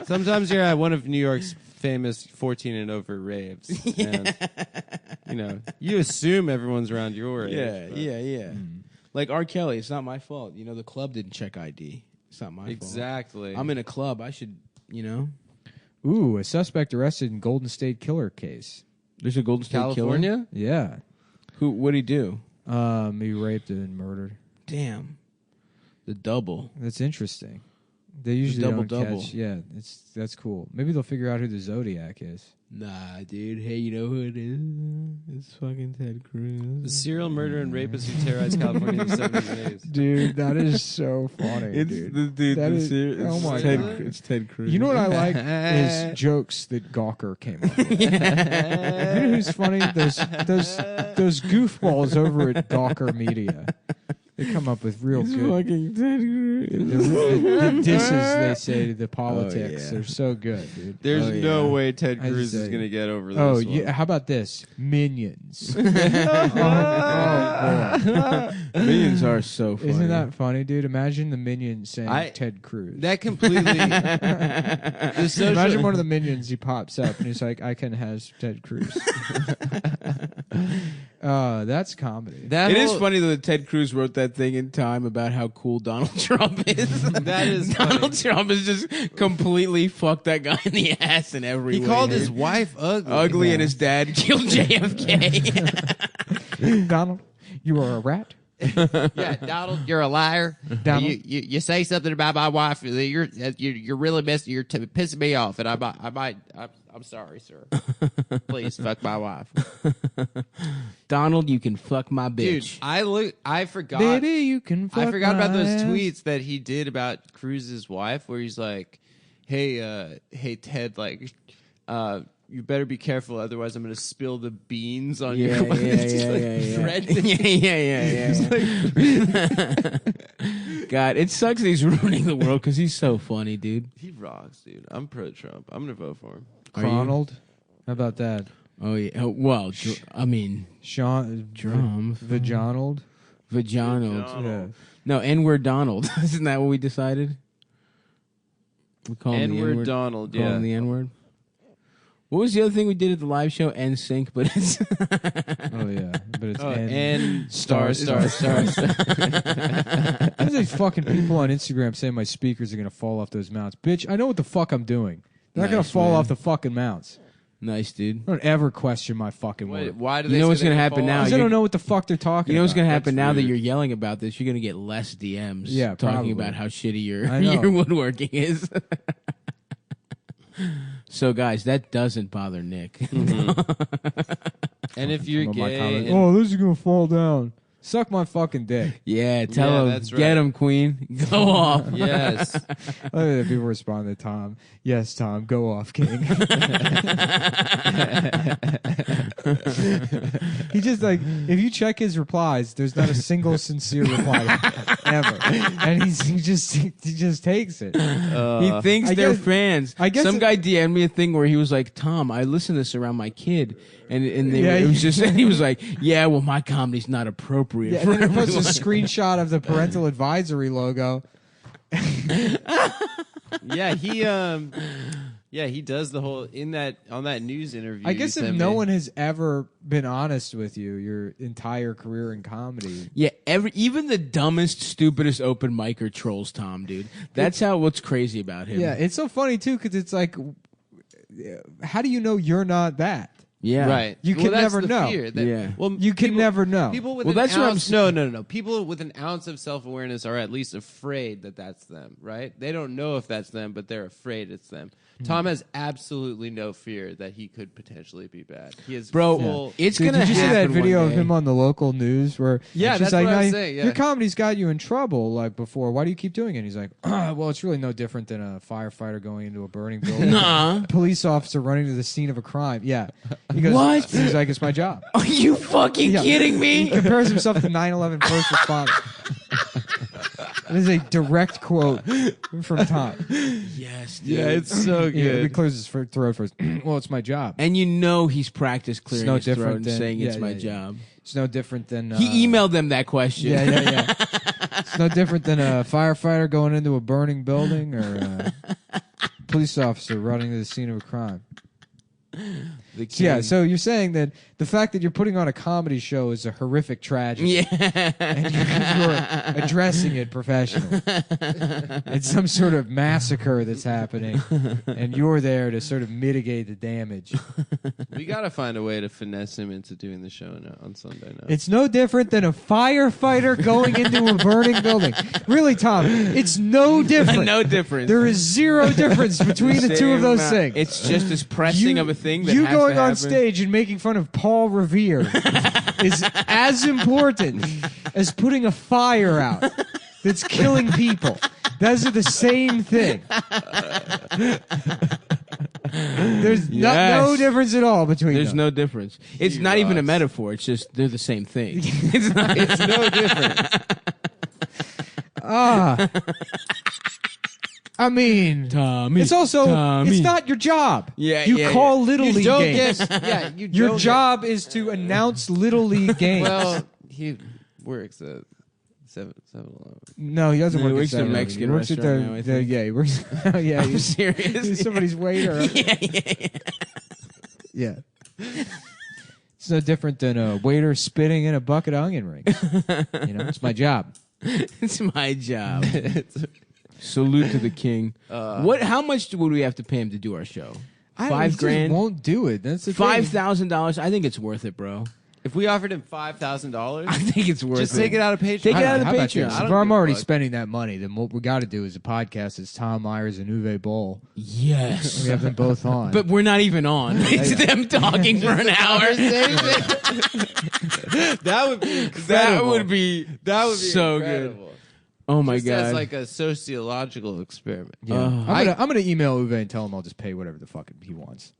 Sometimes you're at one of New York's famous 14 and over raves. And, you know, you assume everyone's around your age. Yeah, but- yeah. Like R. Kelly, it's not my fault. You know, the club didn't check ID. It's not my fault. Exactly. I'm in a club. I should, Ooh, a suspect arrested in Golden State killer case. There's a Golden State killer. California? Yeah. What'd he do? He raped and murdered. Damn. The double. That's interesting. They usually double-double. don't catch. Yeah, that's cool. Maybe they'll figure out who the Zodiac is. Nah, dude. Hey, you know who it is? It's fucking Ted The Cruz. serial murderer and rapist who terrorized California in 70 days. Dude, that is so funny, It's the dude. That the is- ser- oh it's my Ted, God. It's Ted Cruz. You know what I like is jokes that Gawker came up with. You know who's funny? Those goofballs over at Gawker Media. They come up with real It's good. fucking Ted Cruz. The disses they say to the politics yeah. are so good, dude. There's Oh, no yeah. way Ted I Cruz say- is going to get over this. Oh one. yeah, how about this? Minions. Minions are so funny. Isn't that funny, dude? Imagine the minions saying Ted Cruz. That completely. the social, Imagine one of the minions, he pops up and he's like, I can has Ted Cruz. That's comedy. that It is whole- funny though that Ted Cruz wrote that thing in Time about how cool Donald Trump is. That is Donald funny. Trump has just completely fucked that guy in the ass in every He way. called his wife ugly. ugly, Yeah. and his dad killed JFK. Donald, you are a rat? Yeah, Donald, you're a liar. Donald? You say something about my wife. You're really messing. You're pissing me off, and I'm sorry, sir. Please fuck my wife. Donald, you can fuck my Dude, bitch. I forgot. Baby, you can fuck I forgot about my those ass. tweets that he did about Cruz's wife, where he's like, "Hey, Ted, like, you better be careful, otherwise I'm going to spill the beans on Yeah, your wife." yeah, It's just yeah, like yeah. God, it sucks that he's ruining the world because he's so funny, dude. He rocks, dude. I'm pro Trump. I'm going to vote for him. Are you? Ronald? How about that? Oh yeah. Oh, well, I mean, Sean Drum. Vajonald? Vaginald. Yeah. No, N-word Donald. Isn't that what we decided? We call him the N-word N-word. Donald, Call yeah. him the N-word. What was the other thing we did at the live show? NSYNC, but it's Oh yeah, but it's N. and star. There's these fucking people on Instagram saying my speakers are gonna fall off those mounts. Bitch, I know what the fuck I'm doing. They're not gonna Nice, fall man. off the fucking mounts. Nice, dude. Don't ever question my fucking Wait, word. why do You they know say what's they're gonna gonna happen fall now? off? Because I don't know what the fuck they're talking You know what's about. going to happen That's now that rude. you're yelling about this? You're going to get less DMs Yeah, talking probably. about how shitty your, I know. your woodworking is. So, guys, that doesn't bother Nick. And if you're Some of my gay, comments, and- oh, this is gonna fall down. Suck my fucking dick. Yeah, tell Yeah, him. that's right. Get him, Queen. Go off. Yes. People respond to Tom. Yes, Tom, go off, King. He just like, if you check his replies, there's not a single sincere reply ever, and he just takes it. He thinks I they're guess- fans. I guess Some it- guy DM'd me a thing where he was like, "Tom, I listen to this around my kid," and Yeah, it was just, and he was like, "Yeah, well, my comedy's not appropriate Yeah, for and then he puts a everyone." screenshot of the parental advisory logo. Yeah, he does the whole on that news interview. I guess you if sent no me. one has ever been honest with you your entire career in comedy, Yeah, even the dumbest, stupidest open micer trolls Tom, dude. That's what's crazy about him. yeah, it's so funny too because it's like, how do you know you're not that? yeah, Right. You Well, can that's never the know. fear that- Yeah. Well, You can never know. People with Well, an that's what I'm ounce, no. People with an ounce of self-awareness are at least afraid that that's them, right? They don't know if that's them, but they're afraid it's them. Tom has absolutely no fear that he could potentially be bad. He is Bro, full. it's Dude, gonna did you see happen that video one of day. him on the local news where Yeah, she's that's like, what I was "No, saying, yeah. your comedy's got you in trouble like before. Why do you keep doing it?" And he's like, well, it's really no different than a firefighter going into a burning building. Nuh-uh. Police officer running to the scene of a crime. Yeah. He goes, What? He's like, it's my job. Are you fucking Yeah. kidding He me? compares himself to 9/11 first responder. It is a direct quote from Tom. Yes, dude. yeah, it's so Yeah, he good. clears his throat first. Well, it's my job. And you know he's practiced clearing no his throat different and than- saying it's yeah, my yeah, yeah. job. It's no different than He emailed them that question. Yeah. It's no different than a firefighter going into a burning building or a police officer running to the scene of a crime. The So, yeah, king. so you're saying that the fact that you're putting on a comedy show is a horrific tragedy. Yeah. And you're addressing it professionally. It's some sort of massacre that's happening, and you're there to sort of mitigate the damage. we got to find a way to finesse him into doing the show now, on Sunday now. It's no different than a firefighter going into a burning building. Really, Tom, it's no different. No difference. There is zero difference between the two of those Same things. amount. It's just as pressing of a thing that you has going to on happen. stage and making fun of Paul Revere is as important as putting a fire out that's killing people. Those are the same thing. There's no Yes. difference at all between There's them. no difference. It's not even a metaphor. It's just they're the same thing. It's not. It's no different. I mean, Tommy. it's also Tommy. it's not your job. Yeah, you yeah, call yeah. little You league don't games. get. Yeah, you Your don't job is to announce little league games. Well, he works at 7-Eleven. No, he doesn't No, he work works at at a 7-Eleven. Mexican He works at restaurant now, I think. yeah, he works. Oh, yeah, I'm he's, serious. he's somebody's waiter. Yeah. It's no different than a waiter spitting in a bucket of onion rings. You know, it's my job. It's my job. Salute to the king. What? How much would we have to pay him to do our show? He $5,000. just won't do it. That's the $5,000. I think it's worth it, bro. If we offered him $5,000, I think it's worth just it. take it out of Patreon. Take it thing. out of the How about Patreon. this? I don't If I'm give a already fuck. spending that money, then what we got to do is a podcast. It's Tom Myers and Uwe Boll. Yes. We have them both on. But we're not even on. It's them talking for an hour. That would be incredible. That would be so incredible. good. Oh my Just god. as like a sociological experiment. yeah. I'm gonna email Uwe and tell him I'll just pay whatever the fuck he wants.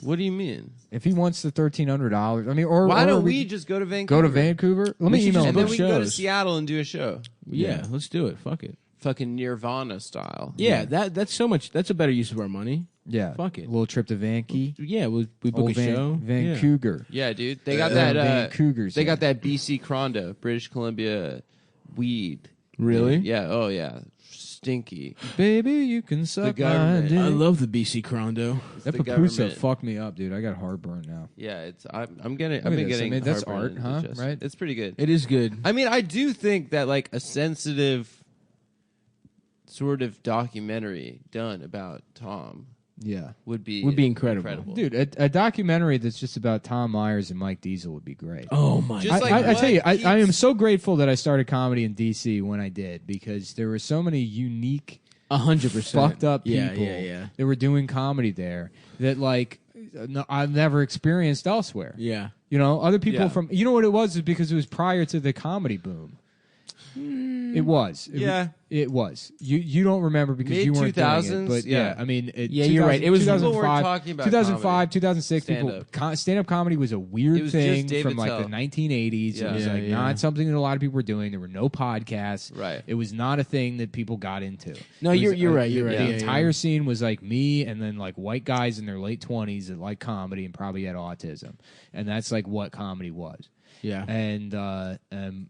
What do you mean? If he wants the $1,300, I mean, or Why or don't we just go to Vancouver? go to Vancouver? Let me should email just him. And then book we can go to shows. Seattle and do a show. yeah, let's do it. Fuck it. Fucking Nirvana style. Yeah, that's so much. That's a better use of our money. Yeah, Fuck it. A little trip to Vanke. Yeah, we book Old a show. Vancouver. Yeah, dude. They got that. Vancougers, They yeah. got that BC Crondo, British Columbia weed. Really? Yeah. Oh yeah. Stinky. Baby, you can suck my government. dick. I love the BC Crondo. That the pupusa government. fucked me up, dude. I got heartburn now. Yeah, it's. I'm getting. at I've been this. getting. I mean, that's heartburn art, and huh? indigestion. Right? It's pretty good. It is good. I mean, I do think that like a sensitive sort of documentary done about Tom Yeah. would be incredible. Dude, a documentary that's just about Tom Myers and Mike Diesel would be great. Oh my Just god. like I tell you, what I am keeps- so grateful that I started comedy in D.C. when I did because there were so many unique 100%. fucked up people Yeah. that were doing comedy there that like I've never experienced elsewhere. Yeah. You know, other people Yeah. from you know what it was is because it was prior to the comedy boom. It was. It was. You don't remember because you weren't doing it. Mid-2000s? But yeah, Yeah. I mean, Yeah, you're right. It was- People weren't 2005, talking about 2005, 2006. Stand-up. Stand-up comedy was a It weird was thing just David from like Tell. the 1980s. Yeah. It was Yeah, like yeah. not something that a lot of people were doing. There were no podcasts. Right. It was not a thing that people got into. No, It was, you're right. You're right. The Yeah, entire yeah. scene was like me and then like white guys in their late 20s that like comedy and probably had autism, and that's like what comedy was. Yeah. And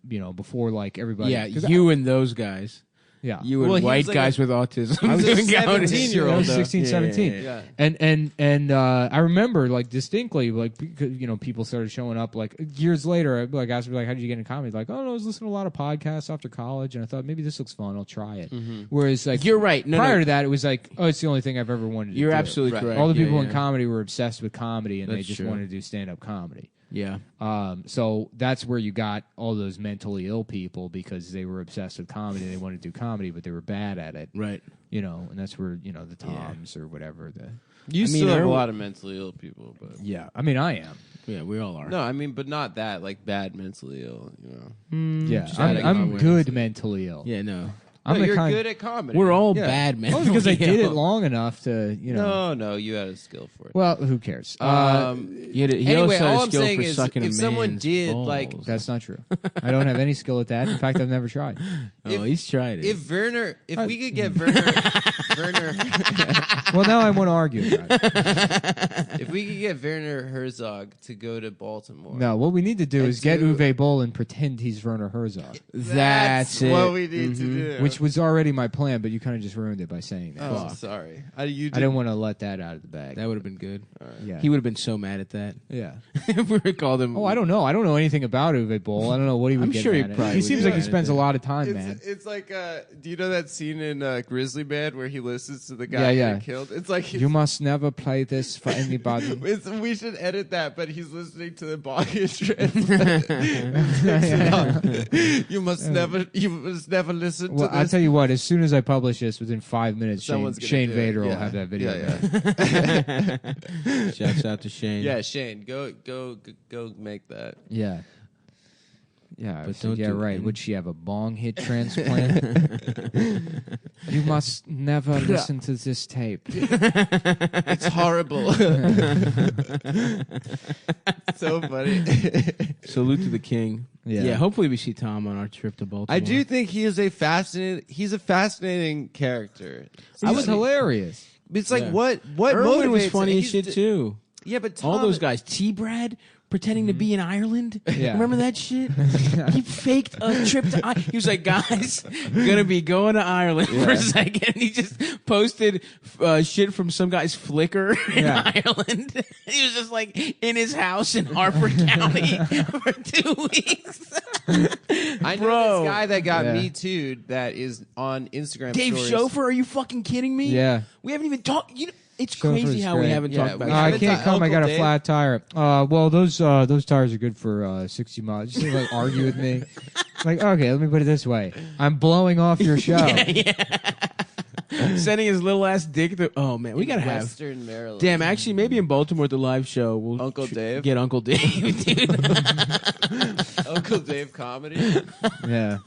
you know, before like everybody, Yeah, 'cause you and those guys. yeah, You Well, and he white was like guys with autism. was a doing comedy. 17-year-old, I was though. 16, 17. Yeah. And I remember like distinctly like because, you know, people started showing up like years later. I'd, like asked me like, how did you get into comedy? Like, oh no, I was listening to a lot of podcasts after college, and I thought maybe this looks fun. I'll try it. Whereas like You're right. No, prior no. to that, it was like, oh, it's the only thing I've ever wanted to do. You're absolutely Right. correct. All the Yeah, people yeah. in comedy were obsessed with comedy, and they That's just true. wanted to do stand-up comedy. Yeah. So that's where you got all those mentally ill people because they were obsessed with comedy. They wanted to do comedy, but they were bad at it. Right. You know, and that's where, you know, the Toms or whatever. You I mean, still have a Irwin- lot of mentally ill people, but Yeah. I mean, I am. Yeah, we all are. no, I mean, but not that like bad mentally ill. You know, Yeah. just I'm, adding I'm awareness. good mentally ill. Yeah, no. I'm no, the you're kind, good at comedy. We're all Yeah. bad, man. Oh, because I did it long enough to, you know. No, you had a skill for it. Well, who cares? He also Anyway, had a all I'm skill saying for is, sucking a if someone man's did, balls. like- That's not true. I don't have any skill at that. In fact, I've never tried. Oh, he's tried it. if we could get Werner, Well, now I want to argue about it. if we could get Werner Herzog to go to Baltimore, No, what we need to do And is get to- Uwe Boll and pretend he's Werner Herzog, That's it. what we need to do. which was already my plan, but you kind of just ruined it by saying that. oh, sorry, I didn't want to let that out of the bag. That would have been good. Yeah. He would have been so mad at that. Yeah. If we were called him. Oh, I don't know. I don't know anything about Uwe Boll. I don't know what he would I'm get sure he mad at. probably He would seems get like he mad at spends a that. lot of time, man. It's like, do you know that scene in Grizzly Man where he listens to the guy Yeah, yeah. get killed? It's like You must never play this for anybody. we should edit that, but he's listening to the Boggish You must never listen Well, to I'll this. Shane tell you what. As soon as I publish this, within 5 minutes, Someone's gonna Shane do it. Vader will Yeah. have that video. Yeah, back. Shouts out to Shane. yeah, Shane, go make that. Yeah. Yeah, But so don't yeah, do it, right. man. Would she have a bong hit transplant? You must never listen to this tape. It's horrible. So funny. Salute to the king. Yeah. Hopefully we see Tom on our trip to Baltimore. I do think he's a fascinating character. He was hilarious. It's like Yeah. what Irwin was motivates- funny as he's shit the- too. Yeah, but Tom, All those guys. T-Brad pretending to be in Ireland. Yeah. Remember that shit? He faked a trip to He was like, guys, gonna be going to Ireland for a second. He just posted shit from some guy's Flickr in Yeah. Ireland. He was just like in his house in Harford County for 2 weeks. I know Bro. this guy that got Yeah. Me Too'd that is on Instagram. Dave stories. Chauffeur, are you fucking kidding me? Yeah. We haven't even talked. It's Chauffeur's crazy how we great. haven't Yeah, talked about we I haven't can't ta- come. I got a Uncle Dave? flat tire. Well, those tires are good for 60 miles. Just like argue with me. Like, okay, let me put it this way: I'm blowing off your show. Sending his little ass dick to. Oh man, we gotta have. Western Maryland. Damn, actually, maybe in Baltimore at the live show, we'll Uncle Dave? get Uncle Dave, dude. Uncle Dave comedy. Yeah,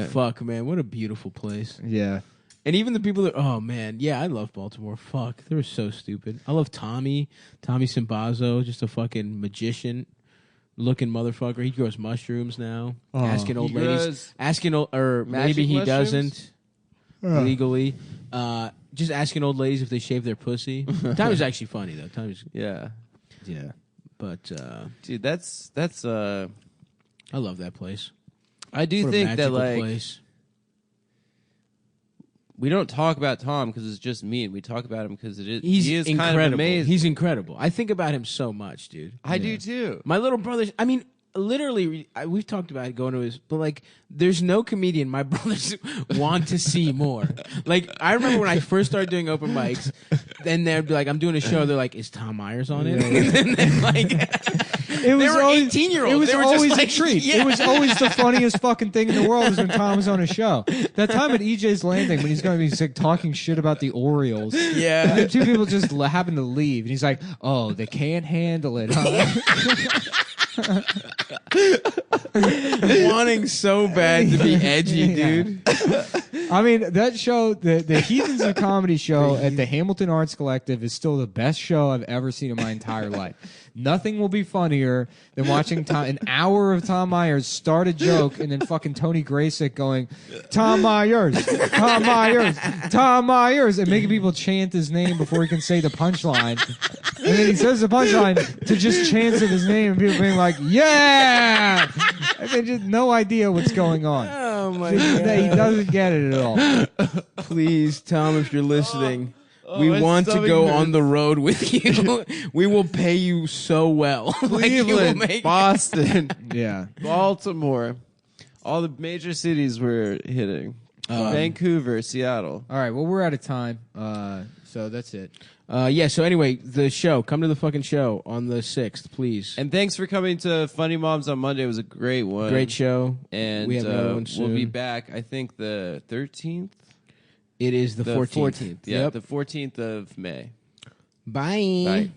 Fuck, man, what a beautiful place. yeah. And even the people that, oh man, yeah, I love Baltimore. Fuck, they were so stupid. I love Tommy Simbazo, just a fucking magician looking motherfucker. He grows mushrooms now, asking old He ladies, grows or magic maybe he mushrooms? doesn't legally. Just asking old ladies if they shave their pussy. Tommy's actually funny though. Tommy's, Yeah, but dude, that's. I love that place. I do What a think that magical like place. we don't talk about Tom because it's just mean. We talk about him because He's he is incredible. kind of amazing. He's incredible. I think about him so much, dude. I do too. My little brother, I mean, literally, we've talked about going to his, but like, there's no comedian my brothers want to see more. Like, I remember when I first started doing open mics, then they'd be like, I'm doing a show, they're like, is Tom Myers on it? And then like, It was They were always, 18-year-olds. It was They were just always like, a treat. yeah. It was always the funniest fucking thing in the world is when Tom was on a show. That time at EJ's Landing when he's going to be like, talking shit about the Orioles. Yeah. And then two people just happen to leave. And he's like, oh, they can't handle it, huh? Wanting so bad to be edgy, Yeah. dude. I mean, that show, the Heathens of Comedy show at the Hamilton Arts Collective is still the best show I've ever seen in my entire life. Nothing will be funnier than watching an hour of Tom Myers start a joke and then fucking Tony Graysick going, Tom Myers, Tom Myers, Tom Myers, and making people chant his name before he can say the punchline. And then he says the punchline to just chant his name and people being like, yeah! And they just no idea what's going on. Oh my He god. doesn't get it at all. Please, Tom, if you're listening, we my want to stomach go hurts. on the road with you. We will pay you so well. Like, you will Cleveland, make- Boston, Yeah. Baltimore, all the major cities we're hitting. Vancouver, Seattle. All right. Well, we're out of time. So that's it. Yeah, so anyway, the show. Come to the fucking show on the 6th, please. And thanks for coming to Funny Moms on Monday. It was a great one. Great show. And we have another one we'll be soon. back, I think, the 13th? It is the 14th. Yeah, Yep. the 14th of May. Bye. Bye.